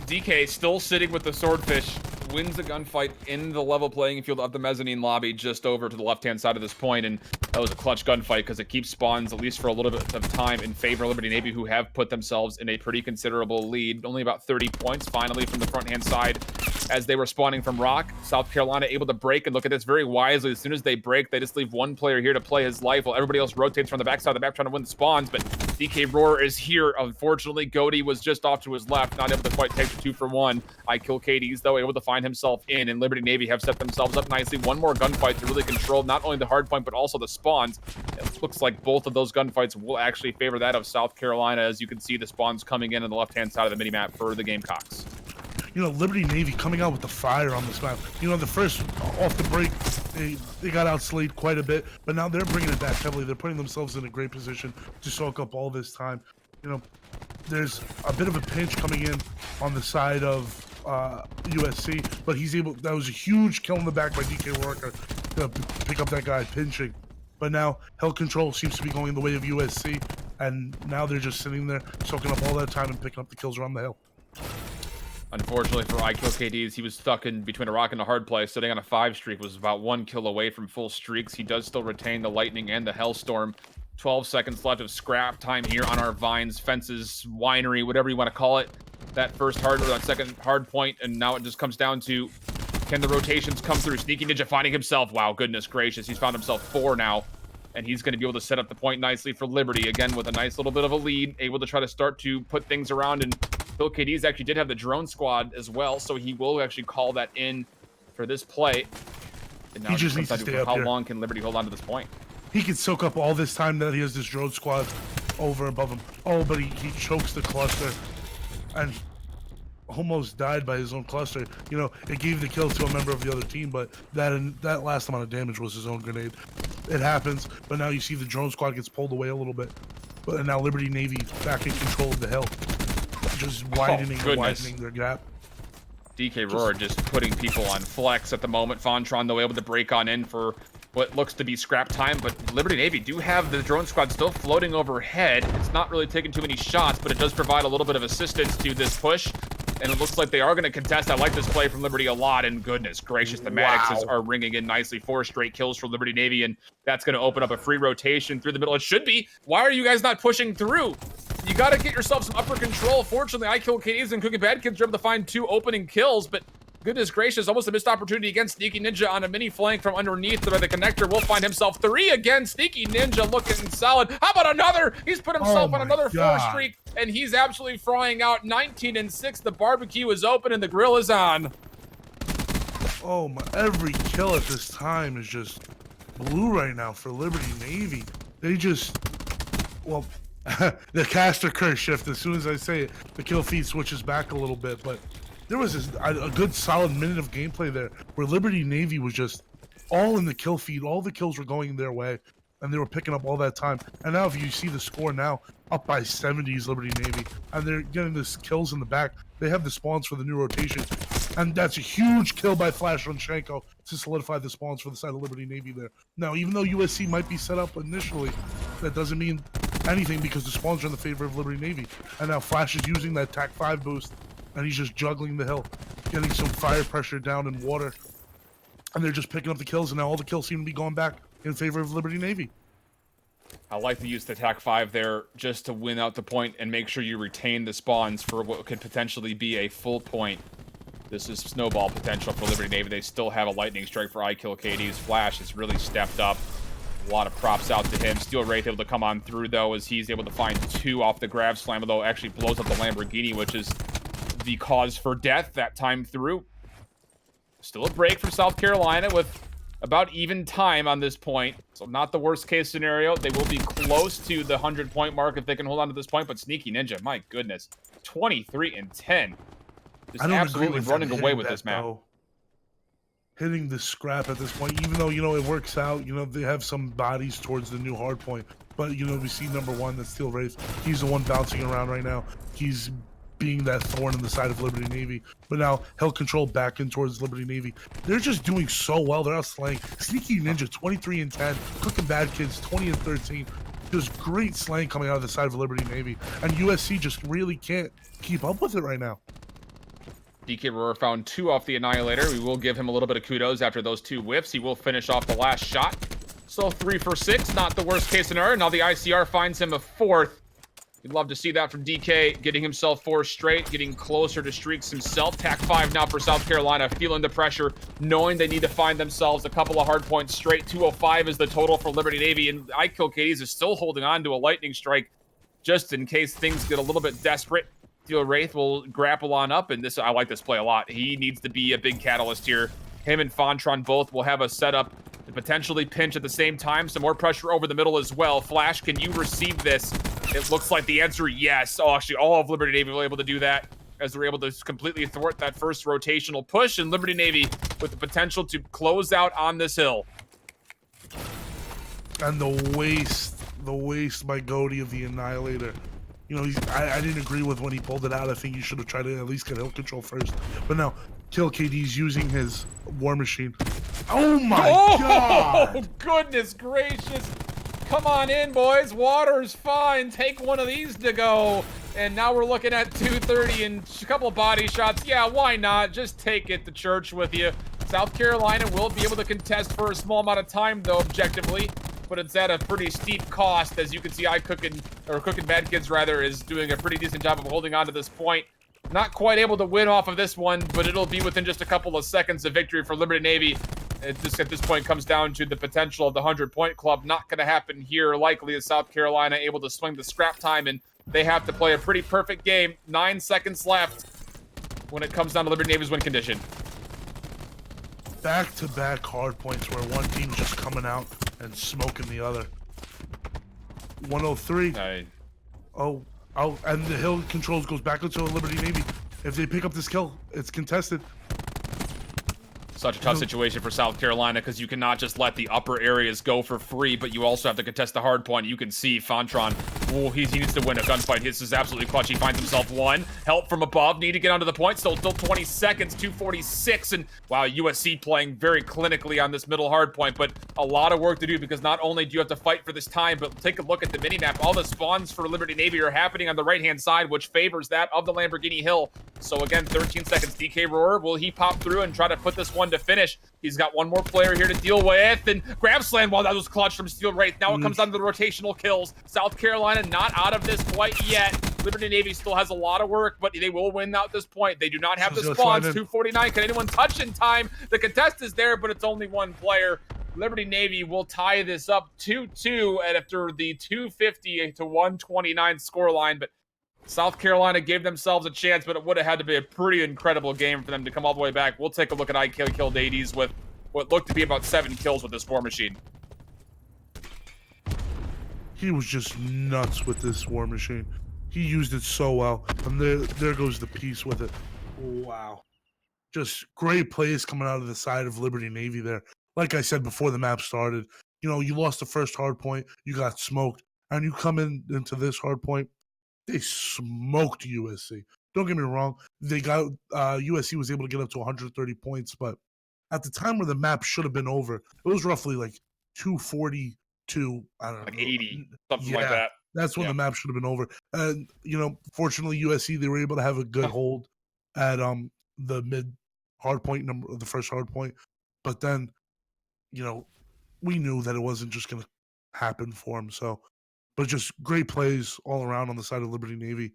DK still sitting with the swordfish, wins the gunfight in the level playing field of the mezzanine lobby just over to the left-hand side of this point, and that was a clutch gunfight because it keeps spawns, at least for a little bit of time, in favor of Liberty Navy, who have put themselves in a pretty considerable lead. Only about 30 points, finally, from the front-hand side as they were spawning from Rock. South Carolina able to break, and look at this very wisely. As soon as they break, they just leave one player here to play his life while everybody else rotates from the backside of the map trying to win the spawns, but DK Roar is here. Unfortunately, Goaty was just off to his left, not able to quite take the 2-for-1. I kill KDs, though, able to find himself in, and Liberty Navy have set themselves up nicely. One more gunfight to really control not only the hard point, but also the spawns. It looks like both of those gunfights will actually favor that of South Carolina, as you can see the spawns coming in on the left-hand side of the minimap for the Gamecocks. You know, Liberty Navy coming out with the fire on this map. You know, the first off the break, they got outslayed quite a bit, but now they're bringing it back heavily. They're putting themselves in a great position to soak up all this time. You know, there's a bit of a pinch coming in on the side of USC, but he's able. That was a huge kill in the back by DK Worker to pick up that guy pinching. But now Hell Control seems to be going the way of USC, and now they're just sitting there soaking up all that time and picking up the kills around the hill. Unfortunately for IKillKDs, he was stuck in between a rock and a hard place, sitting on a 5 streak, was about 1 kill away from full streaks. He does still retain the Lightning and the Hellstorm. 12 seconds left of scrap time here on our Vines, Fences, Winery, whatever you want to call it. That first hard, or that second hard point, and now it just comes down to, can the rotations come through? Sneaky Ninja finding himself. Wow, goodness gracious. He's found himself 4 now, and he's going to be able to set up the point nicely for Liberty. Again, with a nice little bit of a lead, able to try to start to put things around, and Phil KDs actually did have the drone squad as well, so he will actually call that in for this play. And now he just needs to stay up how here. long can Liberty hold on to this point? He can soak up all this time that he has this drone squad over above him. Oh, but he chokes the cluster and almost died by his own cluster. You know, it gave the kill to a member of the other team, but that last amount of damage was his own grenade. It happens, but now you see the drone squad gets pulled away a little bit. But now Liberty Navy back in control of the hill. Just widening and widening their gap. DK Roar just putting people on flex at the moment. Phontron, though, able to break on in for what looks to be scrap time, but Liberty Navy do have the drone squad still floating overhead. It's not really taking too many shots, but it does provide a little bit of assistance to this push, and it looks like they are going to contest. I like this play from Liberty a lot, and goodness gracious, the Maddoxes are ringing in nicely. 4 straight kills for Liberty Navy, and that's going to open up a free rotation through the middle. It should be. Why are you guys not pushing through? You got to get yourself some upper control. Fortunately, IKillKDs and Cooking Bad Kids are able to find 2 opening kills, but goodness gracious, almost a missed opportunity against Sneaky Ninja on a mini flank from underneath by the connector. Will find himself 3 again. Sneaky Ninja looking solid. How about another? He's put himself on another 4 streak, and he's absolutely frying out. 19-6. The barbecue is open and the grill is on. Oh my! Every kill at this time is just blue right now for Liberty Navy. They just, well, the caster curse shift. As soon as I say it, the kill feed switches back a little bit, but there was a good solid minute of gameplay there where Liberty Navy was just all in the kill feed. All the kills were going their way, and they were picking up all that time. And now if you see the score now, up by 70s Liberty Navy, and they're getting this kills in the back. They have the spawns for the new rotation, and that's a huge kill by Flash on Shanko to solidify the spawns for the side of Liberty Navy there. Now, even though USC might be set up initially, that doesn't mean anything because the spawns are in the favor of Liberty Navy. And now Flash is using that TAC 5 boost, and he's just juggling the hill, getting some fire pressure down in water. And they're just picking up the kills, and now all the kills seem to be going back in favor of Liberty Navy. I like to use the TAC 5 there just to win out the point and make sure you retain the spawns for what could potentially be a full point. This is snowball potential for Liberty Navy. They still have a lightning strike for IKillKD's. Flash has really stepped up. A lot of props out to him. Steel Wraith able to come on through, though, as he's able to find 2 off the grab slam, although actually blows up the Lamborghini, which is the cause for death that time through. Still a break from South Carolina with about even time on this point, so not the worst case scenario. They will be close to the 100-point mark if they can hold on to this point, but Sneaky Ninja, my goodness, 23-10. Just absolutely running away with this map. Hitting the scrap at this point, even though, you know, it works out, you know, they have some bodies towards the new hard point, but, you know, we see number 1, that's Steel Wraith. He's the one bouncing around right now. He's being that thorn in the side of Liberty Navy. But now Hell Control back in towards Liberty Navy. They're just doing so well. They're out slaying. Sneaky Ninja 23 and 10. Cooking Bad Kids 20 and 13. Just great slaying coming out of the side of Liberty Navy. And USC just really can't keep up with it right now. DK Roar found 2 off the Annihilator. We will give him a little bit of kudos after those 2 whiffs. He will finish off the last shot. So 3 for 6, not the worst case scenario. Now the ICR finds him a 4th. You'd love to see that from DK, getting himself 4 straight, getting closer to streaks himself. Tack 5 now for South Carolina, feeling the pressure, knowing they need to find themselves a couple of hard points straight. 205 is the total for Liberty Navy, and IKillKDs is still holding on to a lightning strike just in case things get a little bit desperate. Steel Wraith will grapple on up, and I like this play a lot. He needs to be a big catalyst here. Him and Phontron both will have a setup to potentially pinch at the same time. Some more pressure over the middle as well. Flash, can you receive this? It looks like the answer, yes. Oh, actually, all of Liberty Navy were able to do that as they're able to completely thwart that first rotational push, and Liberty Navy with the potential to close out on this hill. And the waste by Goaty of the Annihilator. You know, I didn't agree with when he pulled it out. I think he should have tried to at least get Hill Control first. But now, KillKD's using his War Machine. Oh my god! Oh, goodness gracious. Come on in, boys. Water's fine. Take one of these to go. And now we're looking at 230 and a couple of body shots. Yeah, why not? Just take it to church with you. South Carolina will be able to contest for a small amount of time, though, objectively. But it's at a pretty steep cost. As you can see, Cooking Bad Kids, rather, is doing a pretty decent job of holding on to this point. Not quite able to win off of this one, but it'll be within just a couple of seconds of victory for Liberty Navy. It just at this point comes down to the potential of the 100-point club. Not going to happen here. Likely is South Carolina able to swing the scrap time, and they have to play a pretty perfect game. 9 seconds left when it comes down to Liberty Navy's win condition. Back-to-back hard points where one team's just coming out and smoking the other. 103. Oh, and the Hill Controls goes back into Liberty Navy. If they pick up this kill, it's contested. Such a tough situation for South Carolina because you cannot just let the upper areas go for free, but you also have to contest the hard point. You can see Phontron, he needs to win a gunfight. This is absolutely clutch. He finds himself 1. Help from above. Need to get onto the point. Still 20 seconds, 246. And wow, USC playing very clinically on this middle hard point, but a lot of work to do because not only do you have to fight for this time, but take a look at the minimap. All the spawns for Liberty Navy are happening on the right-hand side, which favors that of the Lamborghini Hill. So again, 13 seconds. DK Roar, will he pop through and try to put this one to finish? He's got one more player here to deal with, and grab slam. Well, that was clutch from Steel Wraith. Now it comes down to the rotational kills. South Carolina not out of this quite yet. Liberty Navy still has a lot of work, but they will win out this point. They do not have the spawns. 249. Can anyone touch in time? The contest is there, but it's only one player. Liberty Navy will tie this up 2-2 after the 250 to 129 scoreline, but South Carolina gave themselves a chance, but it would have had to be a pretty incredible game for them to come all the way back. We'll take a look at IKillKDs with what looked to be about 7 kills with this War Machine. He was just nuts with this War Machine. He used it so well. And there goes the piece with it. Wow. Just great plays coming out of the side of Liberty Navy there. Like I said before the map started, you know, you lost the first hard point, you got smoked, and you come into this hard point, they smoked USC. Don't get me wrong. They got USC was able to get up to 130 points, but at the time where the map should have been over, it was roughly like 242. I don't know, like 80, something like that. That's when the map should have been over. And you know, fortunately, USC they were able to have a good hold at the mid hard point number, the first hard point. But then, you know, we knew that it wasn't just going to happen for them. So. But just great plays all around on the side of Liberty Navy.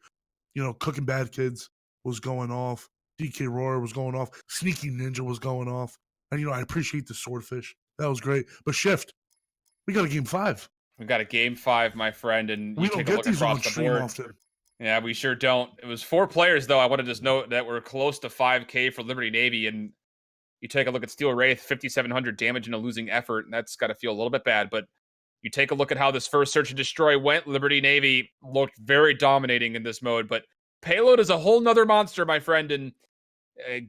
You know, Cooking Bad Kids was going off. DK Roar was going off. Sneaky Ninja was going off. And, you know, I appreciate the Swordfish. That was great. But Shift, we got a game 5. We got a game 5, my friend, and we you don't take a get look these on across the stream board. often. Yeah, we sure don't. It was 4 players, though. I want to just note that we're close to 5K for Liberty Navy, and you take a look at Steel Wraith, 5,700 damage in a losing effort, and that's got to feel a little bit bad, but you take a look at how this first Search and Destroy went. Liberty Navy looked very dominating in this mode, but Payload is a whole nother monster, my friend, and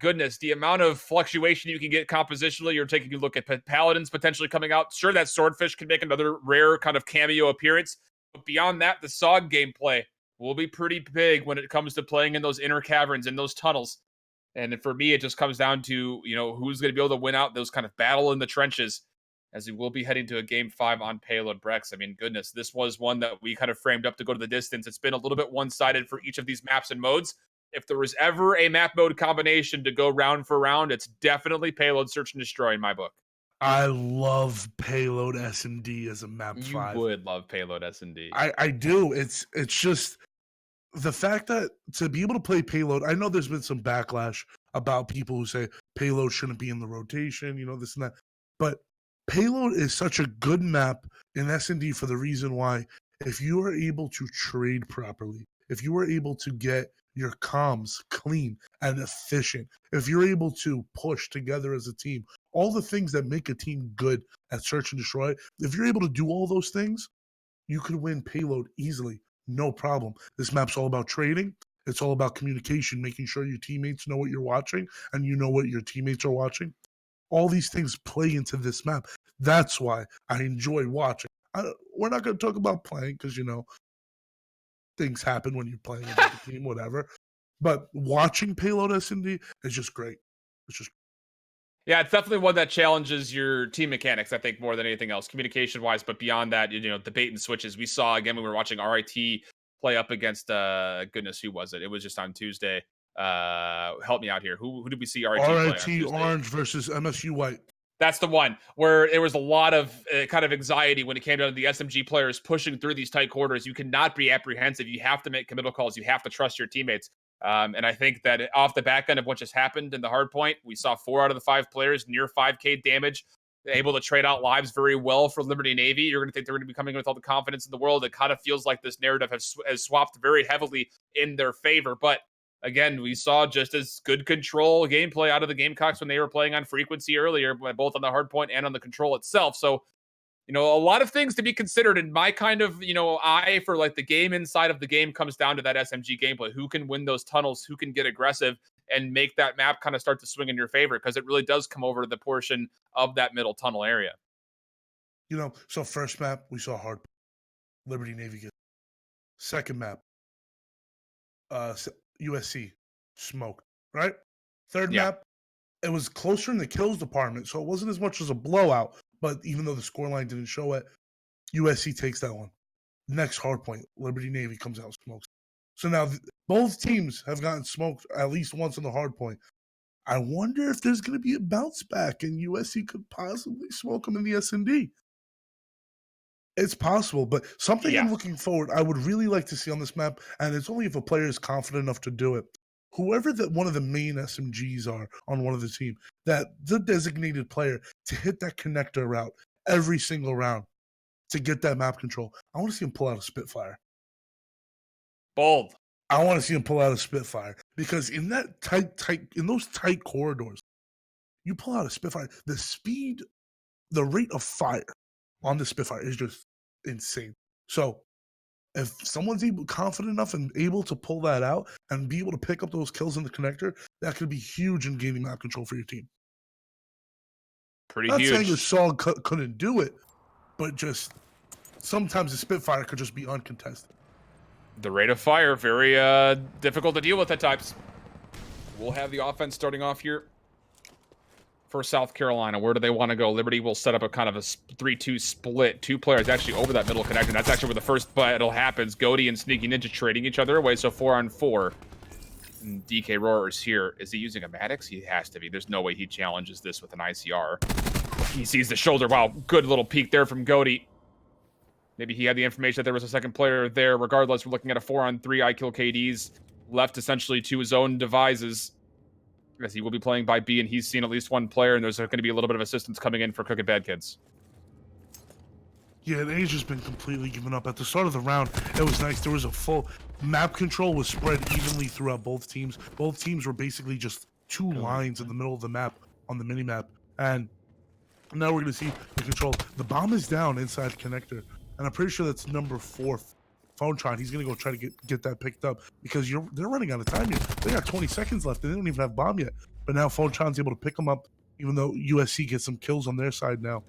goodness, the amount of fluctuation you can get compositionally. You're taking a look at Paladins potentially coming out. Sure, that Swordfish can make another rare kind of cameo appearance, but beyond that, the SOG gameplay will be pretty big when it comes to playing in those inner caverns, in those tunnels. And for me, it just comes down to, who's going to be able to win out those kind of battle in the trenches, as we will be heading to a game 5 on Payload Brex. I mean, goodness, this was one that we kind of framed up to go to the distance. It's been a little bit one-sided for each of these maps and modes. If there was ever a map mode combination to go round for round, it's definitely Payload Search and Destroy in my book. I love Payload S&D as a map 5. You would love Payload S&D. I do. It's just the fact that to be able to play Payload, I know there's been some backlash about people who say Payload shouldn't be in the rotation, this and that. But Payload is such a good map in S&D for the reason why if you are able to trade properly, if you are able to get your comms clean and efficient, if you're able to push together as a team, all the things that make a team good at Search and Destroy, if you're able to do all those things, you could win Payload easily. No problem. This map's all about trading. It's all about communication, making sure your teammates know what you're watching and you know what your teammates are watching. All these things play into this map. That's why I enjoy watching. We're not going to talk about playing because, things happen when you're playing against a team, whatever. But watching Payload S&D is just great. It's just Yeah, it's definitely one that challenges your team mechanics, I think, more than anything else, communication-wise. But beyond that, the bait and switches. We saw, again, when we were watching RIT play up against, goodness, who was it? It was just on Tuesday. Help me out here. Who did we see RIT play on Tuesday? Orange versus MSU White. That's the one where there was a lot of kind of anxiety when it came down to the SMG players pushing through these tight quarters. You cannot be apprehensive. You have to make committal calls. You have to trust your teammates. And I think that off the back end of what just happened in the hard point, we saw 4 out of the 5 players near 5K damage, able to trade out lives very well for Liberty Navy. You're going to think they're going to be coming in with all the confidence in the world. It kind of feels like this narrative has swapped very heavily in their favor. But again, we saw just as good control gameplay out of the Gamecocks when they were playing on frequency earlier, both on the hard point and on the control itself. So, a lot of things to be considered, in my kind of, eye for like the game inside of the game comes down to that SMG gameplay. Who can win those tunnels? Who can get aggressive and make that map kind of start to swing in your favor? Because it really does come over to the portion of that middle tunnel area. So first map, we saw hard Liberty Navy get. Second map, USC smoked, right? Third map, it was closer in the kills department, so it wasn't as much as a blowout. But even though the scoreline didn't show it, USC takes that one. Next hard point, Liberty Navy comes out and smokes. So now both teams have gotten smoked at least once on the hard point. I wonder if there's going to be a bounce back and USC could possibly smoke them in the S&D. It's possible, but something I'm looking forward, I would really like to see on this map, and it's only if a player is confident enough to do it. Whoever one of the main SMGs are on one of the team, that the designated player to hit that connector route every single round to get that map control. I want to see him pull out a Spitfire. Bold. I want to see him pull out a Spitfire because in that in those tight corridors, you pull out a Spitfire, the speed, the rate of fire on the Spitfire is just insane. So if someone's confident enough and able to pull that out and be able to pick up those kills in the connector, that could be huge in gaining map control for your team. Pretty Not huge. saying the Saw couldn't do it, but just sometimes the Spitfire could just be uncontested. The rate of fire, very difficult to deal with at times. We'll have the offense starting off here for South Carolina. Where do they want to go? Liberty will set up a kind of a 3-2 split. 2 players actually over that middle connector. That's actually where the first battle happens. Goaty and Sneaky Ninja trading each other away, so 4-on-4. And DK Roar is here. Is he using a Maddox? He has to be. There's no way he challenges this with an ICR. He sees the shoulder. Wow, good little peek there from Goaty. Maybe he had the information that there was a second player there. Regardless, we're looking at a 4-on-3 I-kill KDs left essentially to his own devices, as he will be playing by B, and he's seen at least one player, and there's going to be a little bit of assistance coming in for Crooked Bad Kids. Yeah, they've just been completely given up. At the start of the round, it was nice. There was a full map control was spread evenly throughout both teams. Both teams were basically just 2 lines in the middle of the map on the mini-map. And now we're going to see the control. The bomb is down inside connector, and I'm pretty sure that's number 4, Phontron. He's going to go try to get that picked up because they're running out of time here. They got 20 seconds left. They don't even have bomb yet. But now Phontron's able to pick them up, even though USC gets some kills on their side now.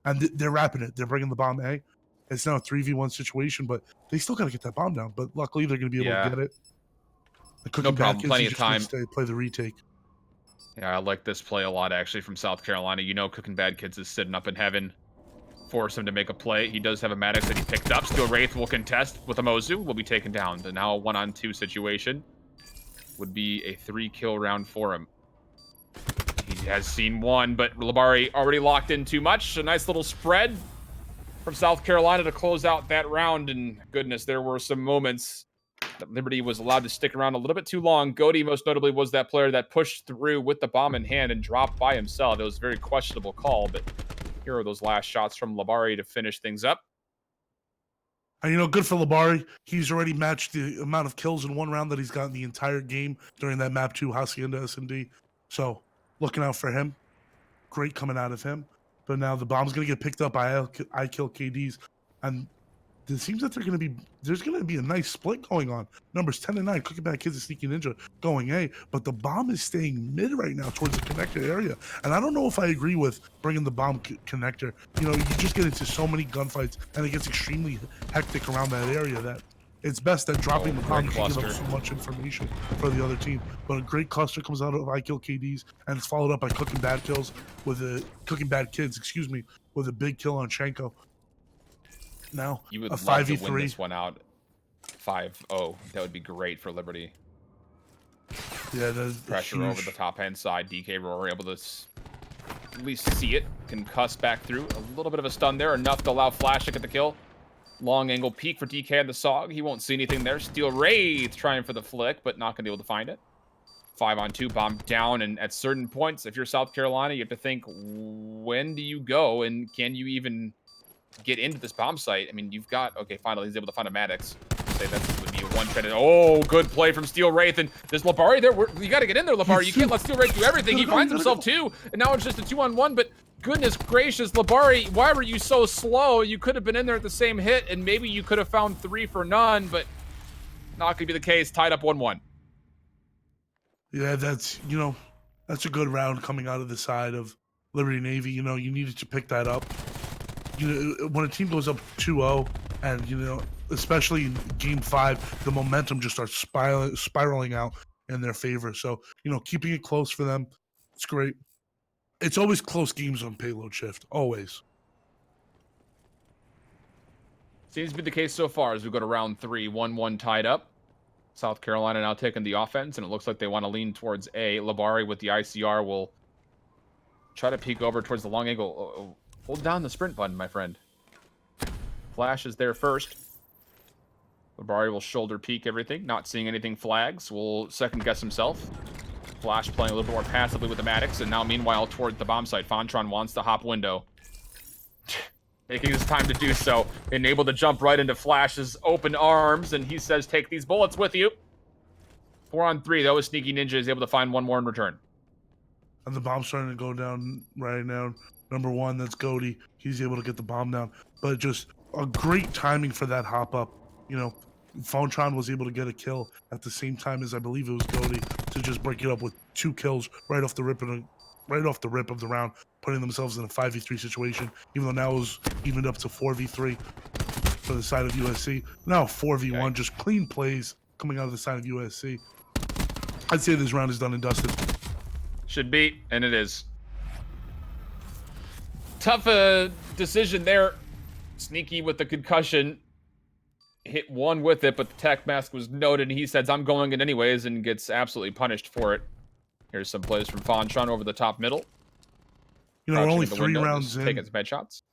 And they're wrapping it. They're bringing the bomb A. It's now a 3v1 situation, but they still got to get that bomb down. But luckily, they're going to be able to get it. The Cooking Bad problem. Kids Plenty are of just going time. to play the retake. Yeah, I like this play a lot, actually, from South Carolina. You know Cooking Bad Kids is sitting up in heaven. Force him to make a play. He does have a Maddox that he picked up. Steel Wraith will contest with a Mozu. Will be taken down. The now a 1-on-2 situation would be a 3-kill round for him. He has seen one, but Labari already locked in too much. A nice little spread from South Carolina to close out that round. And goodness, there were some moments that Liberty was allowed to stick around a little bit too long. Goaty, most notably, was that player that pushed through with the bomb in hand and dropped by himself. It was a very questionable call, but here are those last shots from Labari to finish things up. And, you know, good for Labari. He's already matched the amount of kills in one round that he's gotten the entire game during that map 2 Hacienda S&D. So, looking out for him. Great coming out of him. But now the bomb's going to get picked up by I Kill KDs. And it seems that there's going to be a nice split going on. Numbers 10 and 9, Cooking Bad Kids and Sneaky Ninja going A. But the bomb is staying mid right now towards the connector area. And I don't know if I agree with bringing the bomb connector. You know, you just get into so many gunfights, and it gets extremely hectic around that area that it's best that dropping the bomb can give up so much information for the other team. But a great cluster comes out of I Kill KDs, and it's followed up by Cooking Bad Kids, with a big kill on Shanko. Now, you would a love 5v3. to win this one out 5-0. That would be great for Liberty. Yeah, that's pressure huge. over the top hand side. DK Roar able to at least see it. Can cuss back through. A little bit of a stun there, enough to allow Flash to get the kill. Long angle peek for DK and the SOG. He won't see anything there. Steel Wraith trying for the flick, but not going to be able to find it. 5-on-2, bomb down, and at certain points, if you're South Carolina, you have to think, when do you go, and can you even get into this bomb site? I mean, you've got, okay, finally he's able to find a Maddox. Say that would be a one-shot. Oh, good play from Steel Wraith, and there's Labari there. You got to get in there, Labari. You can't let Steel Wraith do everything. He finds himself too, and now it's just a 2-on-1, but goodness gracious, Labari, why were you so slow? You could have been in there at the same hit, and maybe you could have found 3 for none, but not going to be the case. Tied up 1-1. Yeah, that's a good round coming out of the side of Liberty Navy. You know, you needed to pick that up. You know, when a team goes up 2-0, and especially in Game 5, the momentum just starts spiraling out in their favor. So, keeping it close for them, it's great. It's always close games on payload shift, always. Seems to be the case so far as we go to round 3, 1-1 tied up. South Carolina now taking the offense, and it looks like they want to lean towards A. Labari with the ICR will try to peek over towards the long angle. Hold down the sprint button, my friend. Flash is there first. Labari will shoulder peek everything, not seeing anything flags. Will second guess himself. Flash playing a little bit more passively with the Maddox, and now meanwhile toward the bomb site. Phontron wants to hop window. Taking his time to do so. Able to jump right into Flash's open arms, and he says, take these bullets with you. 4-on-3, though, Sneaky Ninja is able to find one more in return. And the bomb's starting to go down right now. Number 1, that's Goaty. He's able to get the bomb down. But just a great timing for that hop up. Phontron was able to get a kill at the same time as I believe it was Goaty to just break it up with 2 kills right off the rip of the round, putting themselves in a 5v3 situation, even though now it was evened up to 4v3 for the side of USC. Now 4v1, just clean plays coming out of the side of USC. I'd say this round is done and dusted. Should be, and it is. Tough decision there. Sneaky with the concussion. Hit one with it, but the tech mask was noted, and he says, I'm going in anyways, and gets absolutely punished for it. Here's some plays from Phontron over the top middle. We're only 3 rounds in. Taking some bed shots.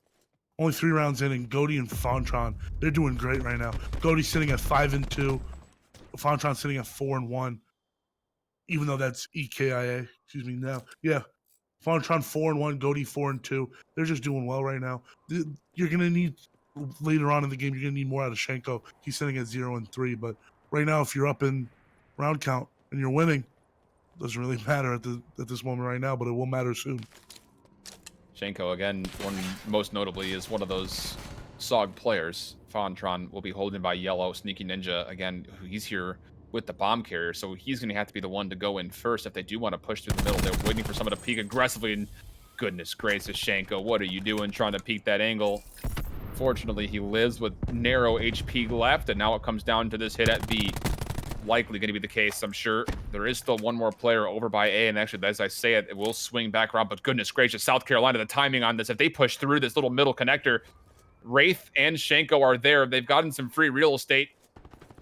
Only 3 rounds in, and Goaty and Phontron, they're doing great right now. Goaty's sitting at 5-2. Phontron sitting at 4-1. Even though that's EKIA. Excuse me now. Yeah. Phontron 4-1, Goaty 4-2. They're just doing well right now. You're going to need, later on in the game, you're going to need more out of Shanko. He's sitting at 0-3. But right now, if you're up in round count and you're winning, doesn't really matter at this moment right now, but it will matter soon. Shanko, again, most notably, is one of those SOG players. Phontron will be holding by yellow. Sneaky Ninja, again, he's here with the bomb carrier, so he's going to have to be the one to go in first if they do want to push through the middle. They're waiting for someone to peek aggressively, and goodness gracious, Shanko, what are you doing trying to peek that angle? Unfortunately, he lives with narrow HP left, and now it comes down to this hit at B. Likely going to be the case, I'm sure. There is still one more player over by A, and actually, as I say it, it will swing back around, but goodness gracious, South Carolina, the timing on this, if they push through this little middle connector, Wraith and Shanko are there. They've gotten some free real estate.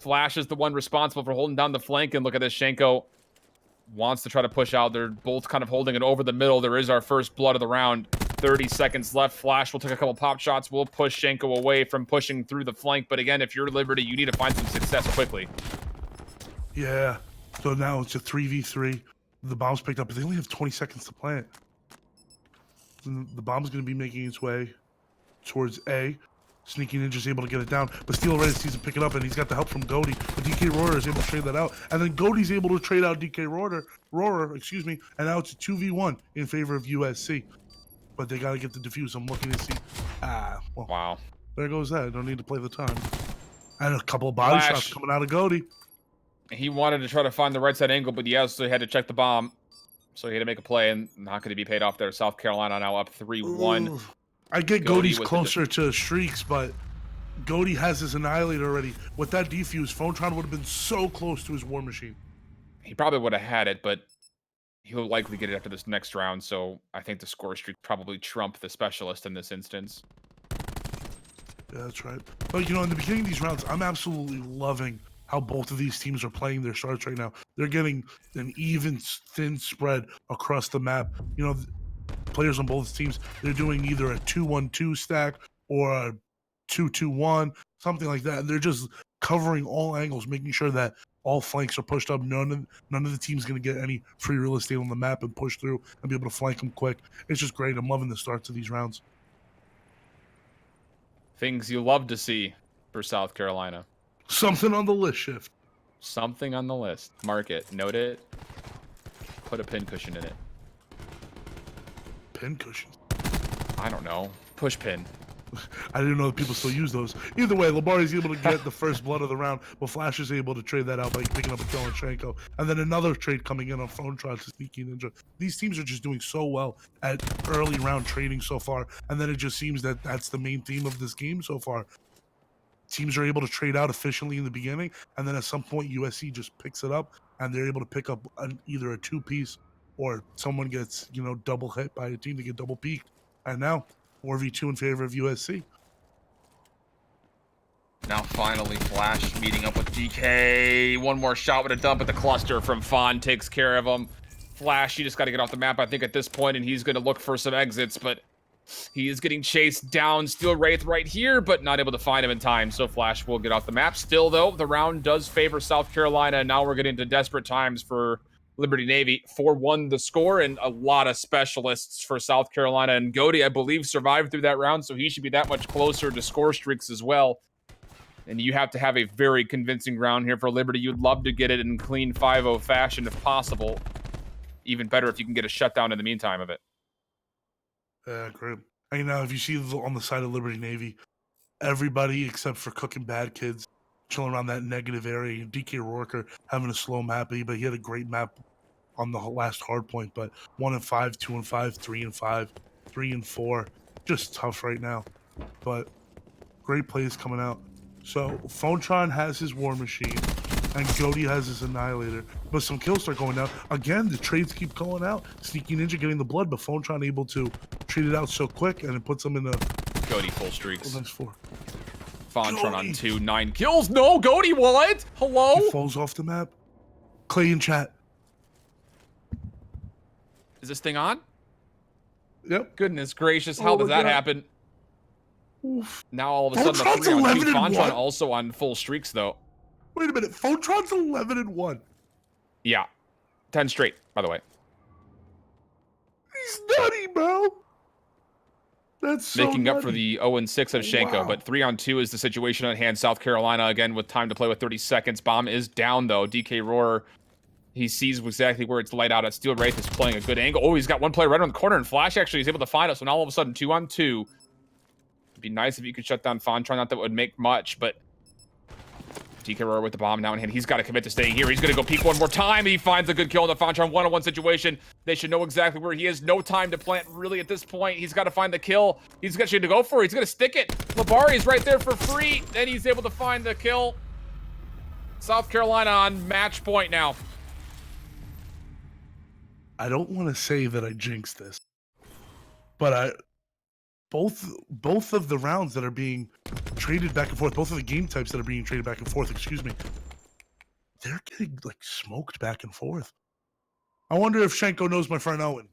Flash is the one responsible for holding down the flank, and look at this, Shanko wants to try to push out. They're both kind of holding it over the middle. There is our first blood of the round. 30 seconds left. Flash will take a couple pop shots. We'll push Shanko away from pushing through the flank, but again, if you're Liberty, you need to find some success quickly. Yeah, so now it's a 3v3. The bomb's picked up, but they only have 20 seconds to plant. The bomb's going to be making its way towards A. Sneaky Ninja's able to get it down, but Steel already sees him pick it up, and he's got the help from Goaty. But DK Roarer is able to trade that out, and then Goaty's able to trade out DK Roarer, excuse me, and now it's a 2v1 in favor of USC. But they got to get the defuse. I'm looking to see. Well, Wow. there goes that. Don't need to play the time. And a couple of body Flash. shots coming out of Goaty. He wanted to try to find the right side angle, but he also had to check the bomb. So he had to make a play, and not going to be paid off there. South Carolina now up 3-1. Ooh. I get Goaty Goaty's with closer to streaks, but Goaty has his Annihilator already. With that defuse, Phontron would have been so close to his War Machine. He probably would have had it, but he'll likely get it after this next round, so I think the score streak probably trump the specialist in this instance. Yeah, that's right. But, you know, in the beginning of these rounds, I'm absolutely loving how both of these teams are playing their starts right now. They're getting an even, thin spread across the map. You know, players on both teams, they're doing either a 2-1-2 stack or a 2-2-1, something like that. And they're just covering all angles, making sure that all flanks are pushed up. None of the team's going to get any free real estate on the map and push through and be able to flank them quick. It's just great. I'm loving the starts of these rounds. Things you love to see for South Carolina. Something on the list shift. Something on the list. Mark it. Note it. Put a pin cushion in it. Pin cushions. I don't know. Push pin. I didn't know that people still use those. Either way, Labari's able to get the first blood of the round, but Flash is able to trade that out by picking up a kill on Shanko. And then another trade coming in on Phontron to Sneaky Ninja. These teams are just doing so well at early round trading so far, and then it just seems that that's the main theme of this game so far. Teams are able to trade out efficiently in the beginning, and then at some point USC just picks it up, and they're able to pick up either a two-piece or someone gets, you know, double hit by a team to get double peaked. And now 4v2 in favor of USC. Now finally Flash meeting up with DK. One more shot with a dump at the cluster from Fawn takes care of him. Flash, he just got to get off the map, I think, at this point, and he's going to look for some exits, but he is getting chased down. Steel Wraith right here, but not able to find him in time, so Flash will get off the map. Still, though, the round does favor South Carolina, and now we're getting to desperate times for Liberty Navy. 4-1 the score, and a lot of specialists for South Carolina. And Goaty, I believe, survived through that round, so he should be that much closer to score streaks as well. And you have to have a very convincing round here for Liberty. You'd love to get it in clean 5-0 fashion if possible. Even better if you can get a shutdown in the meantime of it. Yeah, great. And now, if you see on the side of Liberty Navy, everybody except for Cook and Bad Kids chilling around that negative area. DK Rourke having a slow map, but he had a great map on the last hard point. But 1-5, 2-5, 3-5, 3-4, just tough right now. But great plays coming out. So Phontron has his War Machine, and Goaty has his Annihilator. But some kills start going out. Again, the trades keep going out. Sneaky Ninja getting the blood, but Phontron able to trade it out so quick, and it puts them in a... Goaty full streaks. Oh, that's 4. Phontron on 2, 9 kills. No, Goaty, what? Hello? He falls off the map. Clay in chat. Is this thing on? Yep. Goodness gracious, how does that happen? Oof. Now all of a sudden Phontron's the 3-on-2. 11-1. Phontron also on full streaks, though. Wait a minute. Phontron's 11-1. Yeah. 10 straight, by the way. He's nutty, bro. That's so Making nutty. up for the 0-6 of Shanko, Wow. but 3-on-2 is the situation at hand. South Carolina, again, with time to play with 30 seconds. Bomb is down, though. DK Roarer, he sees exactly where it's light out at. Steel Wraith is playing a good angle. Oh, he's got one player right on the corner, and Flash actually is able to find us. So now all of a sudden, 2-on-2. It'd be nice if you could shut down Phontron. Not that it would make much, but DK Roar with the bomb now in hand. He's got to commit to staying here. He's going to go peek one more time. He finds a good kill in the Phontron one-on-one situation. They should know exactly where he is. No time to plant really at this point. He's got to find the kill. He's got to go for it. He's going to stick it. Labari's right there for free. Then he's able to find the kill. South Carolina on match point now. I don't want to say that I jinxed this, but both of the rounds that are being traded back and forth, both of the game types that are being traded back and forth, excuse me, they're getting like smoked back and forth. I wonder if Shenko knows my friend Owen.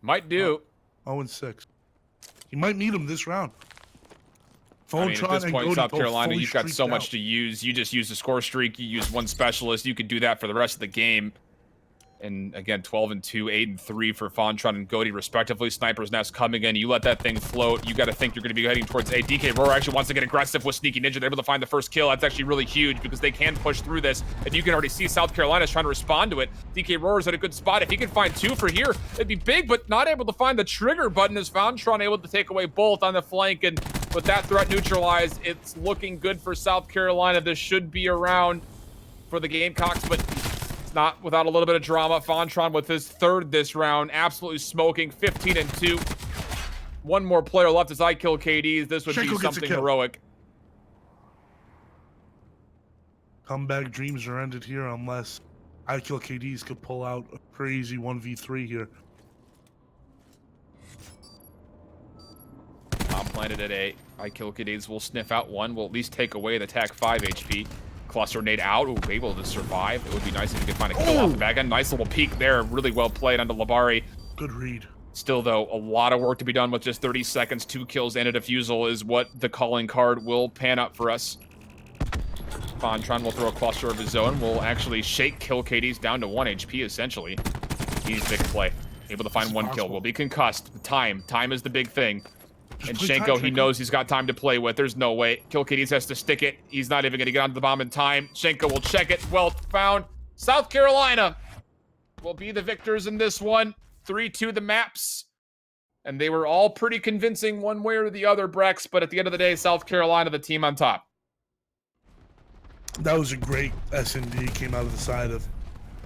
Might do. 0-6. He might need him this round. I mean, at this point, South Carolina, you've got so much out. to use. You just use the score streak. You use one specialist. You could do that for the rest of the game. And again, 12-2, 8-3 for Phontron and Goaty, respectively. Sniper's Nest coming in. You let that thing float. You got to think you're going to be heading towards A. DK Roar actually wants to get aggressive with Sneaky Ninja. They're able to find the first kill. That's actually really huge because they can push through this. And you can already see South Carolina's trying to respond to it. DK Roar is at a good spot. If he can find 2 for here, it'd be big, but not able to find the trigger button as Phontron able to take away both on the flank. And with that threat neutralized, it's looking good for South Carolina. This should be a round for the Gamecocks, but not without a little bit of drama. Phontron with his 3rd this round, absolutely smoking, 15-2. One more player left as I kill KDs. This would be something heroic. Comeback dreams are ended here unless I kill KDs could pull out a crazy 1v3 here. Bomb planted at A. I kill KDs will sniff out 1. Will at least take away the TAC 5 HP. Cluster nade out. Ooh, able to survive. It would be nice if you could find a kill off the back end. Nice little peek there. Really well played onto Labari. Good read. Still, though, a lot of work to be done with just 30 seconds. 2 kills and a defusal is what the calling card will pan up for us. Phontron will throw a cluster of his own. Will actually shake kill KDs down to 1 HP, essentially. He's big play. Able to find 1 kill. Will be concussed. Time. Time is the big thing. And Shenko, he knows he's got time to play with. There's no way. Kill KDs has to stick it. He's not even going to get onto the bomb in time. Shenko will check it. Well found. South Carolina will be the victors in this one. 3-2 the maps. And they were all pretty convincing one way or the other, Brex. But at the end of the day, South Carolina, the team on top. That was a great S&D came out of the side of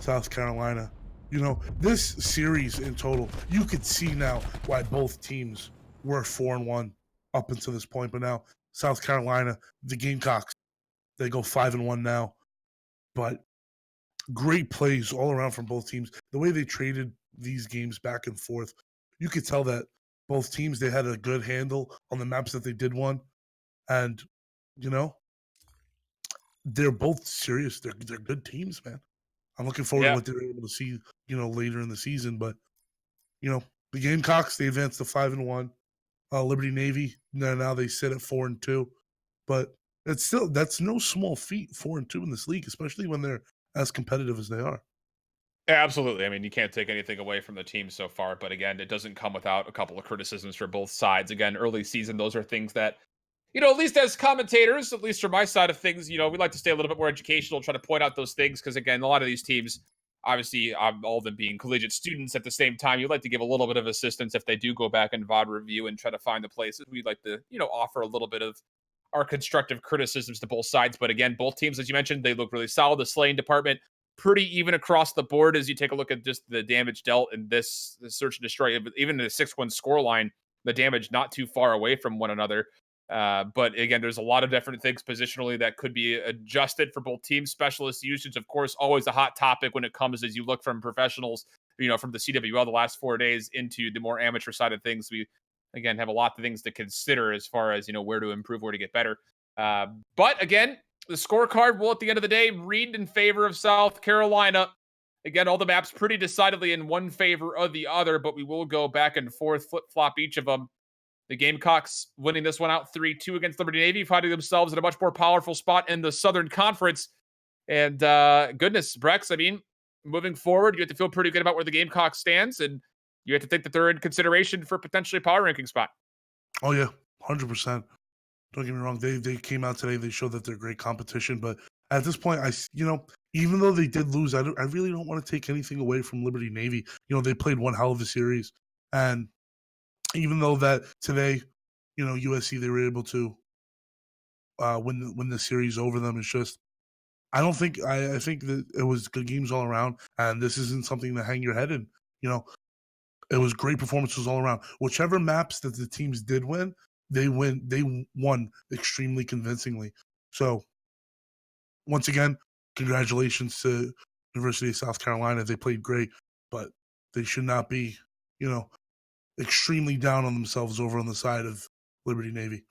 South Carolina. You know, this series in total, you could see now why both teams were 4-1 up until this point. But now South Carolina, the Gamecocks, they go 5-1 now. But great plays all around from both teams. The way they traded these games back and forth, you could tell that both teams, they had a good handle on the maps that they did won. And, you know, they're both serious. They're good teams, man. I'm looking forward to what they're able to see, you know, later in the season. But, you know, the Gamecocks, they advanced to 5-1. Liberty Navy, now they sit at 4-2. But it's still, that's no small feat, 4-2 in this league, especially when they're as competitive as they are. Absolutely. I mean, you can't take anything away from the team so far, but again, it doesn't come without a couple of criticisms for both sides. Again, early season, those are things that, you know, at least as commentators, at least from my side of things, you know, we like to stay a little bit more educational, try to point out those things, because again, a lot of these teams, obviously, all of them being collegiate students at the same time, you'd like to give a little bit of assistance if they do go back and VOD review and try to find the places. We'd like to, you know, offer a little bit of our constructive criticisms to both sides. But again, both teams, as you mentioned, they look really solid. The slaying department, pretty even across the board as you take a look at just the damage dealt in this search and destroy. Even in the 6-1 scoreline, the damage not too far away from one another. But again, there's a lot of different things positionally that could be adjusted for both teams. Specialist usage, of course, always a hot topic when it comes as you look from professionals, you know, from the CWL the last 4 days into the more amateur side of things. We, again, have a lot of things to consider as far as, you know, where to improve, where to get better. But again, the scorecard will, at the end of the day, read in favor of South Carolina. Again, all the maps pretty decidedly in one favor of the other, but we will go back and forth, flip-flop each of them. The Gamecocks winning this one out 3-2 against Liberty Navy, finding themselves in a much more powerful spot in the Southern Conference. And goodness, Brex, I mean, moving forward, you have to feel pretty good about where the Gamecocks stands, and you have to think that they're in consideration for potentially a power ranking spot. Oh, yeah, 100%. Don't get me wrong. They came out today. They showed that they're great competition. But at this point, you know, even though they did lose, I really don't want to take anything away from Liberty Navy. You know, they played one hell of a series. And even though that today, you know, USC, they were able to win the series over them. It's just I think that it was good games all around, and this isn't something to hang your head in. You know, it was great performances all around. Whichever maps that the teams did win, they won extremely convincingly. So once again, congratulations to University of South Carolina. They played great, but they should not be, you know, extremely down on themselves over on the side of Liberty Navy.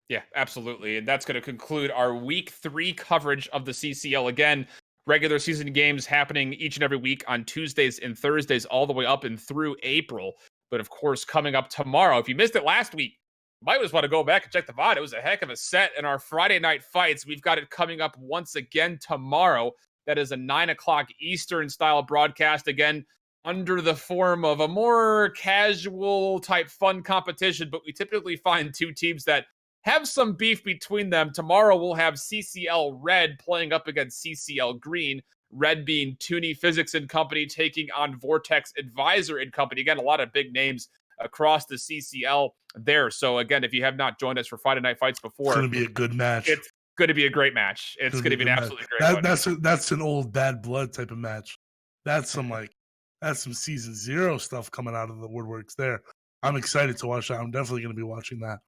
Yeah, absolutely. And that's going to conclude our week 3 coverage of the CCL. Again, regular season games happening each and every week on Tuesdays and Thursdays, all the way up and through April. But of course, coming up tomorrow, if you missed it last week, you might just want to go back and check the VOD. It was a heck of a set in our Friday night fights. We've got it coming up once again tomorrow. That is a 9 o'clock Eastern style broadcast. Again, under the form of a more casual type fun competition, but we typically find two teams that have some beef between them. Tomorrow we'll have CCL Red playing up against CCL Green. Red being Toonie Physics and Company taking on Vortex Advisor and Company. Again, a lot of big names across the CCL there. So again, if you have not joined us for Friday Night Fights It's before, going to be a good match. it's going to be a great match. It's going to be an absolutely great one. That's an old bad blood type of match. That's some season 0 stuff coming out of the woodworks there. I'm excited to watch that. I'm definitely going to be watching that.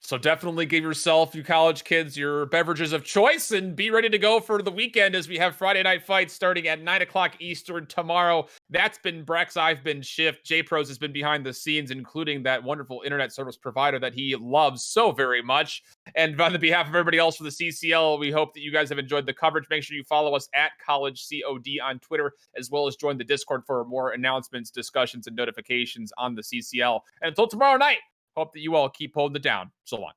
So definitely give yourself, you college kids, your beverages of choice and be ready to go for the weekend as we have Friday Night Fights starting at 9 o'clock Eastern tomorrow. That's been Brex. I've been Shift. J-Pros has been behind the scenes, including that wonderful internet service provider that he loves so very much. And on the behalf of everybody else for the CCL, we hope that you guys have enjoyed the coverage. Make sure you follow us at CollegeCOD on Twitter, as well as join the Discord for more announcements, discussions, and notifications on the CCL. And until tomorrow night, hope that you all keep holding it down. So long.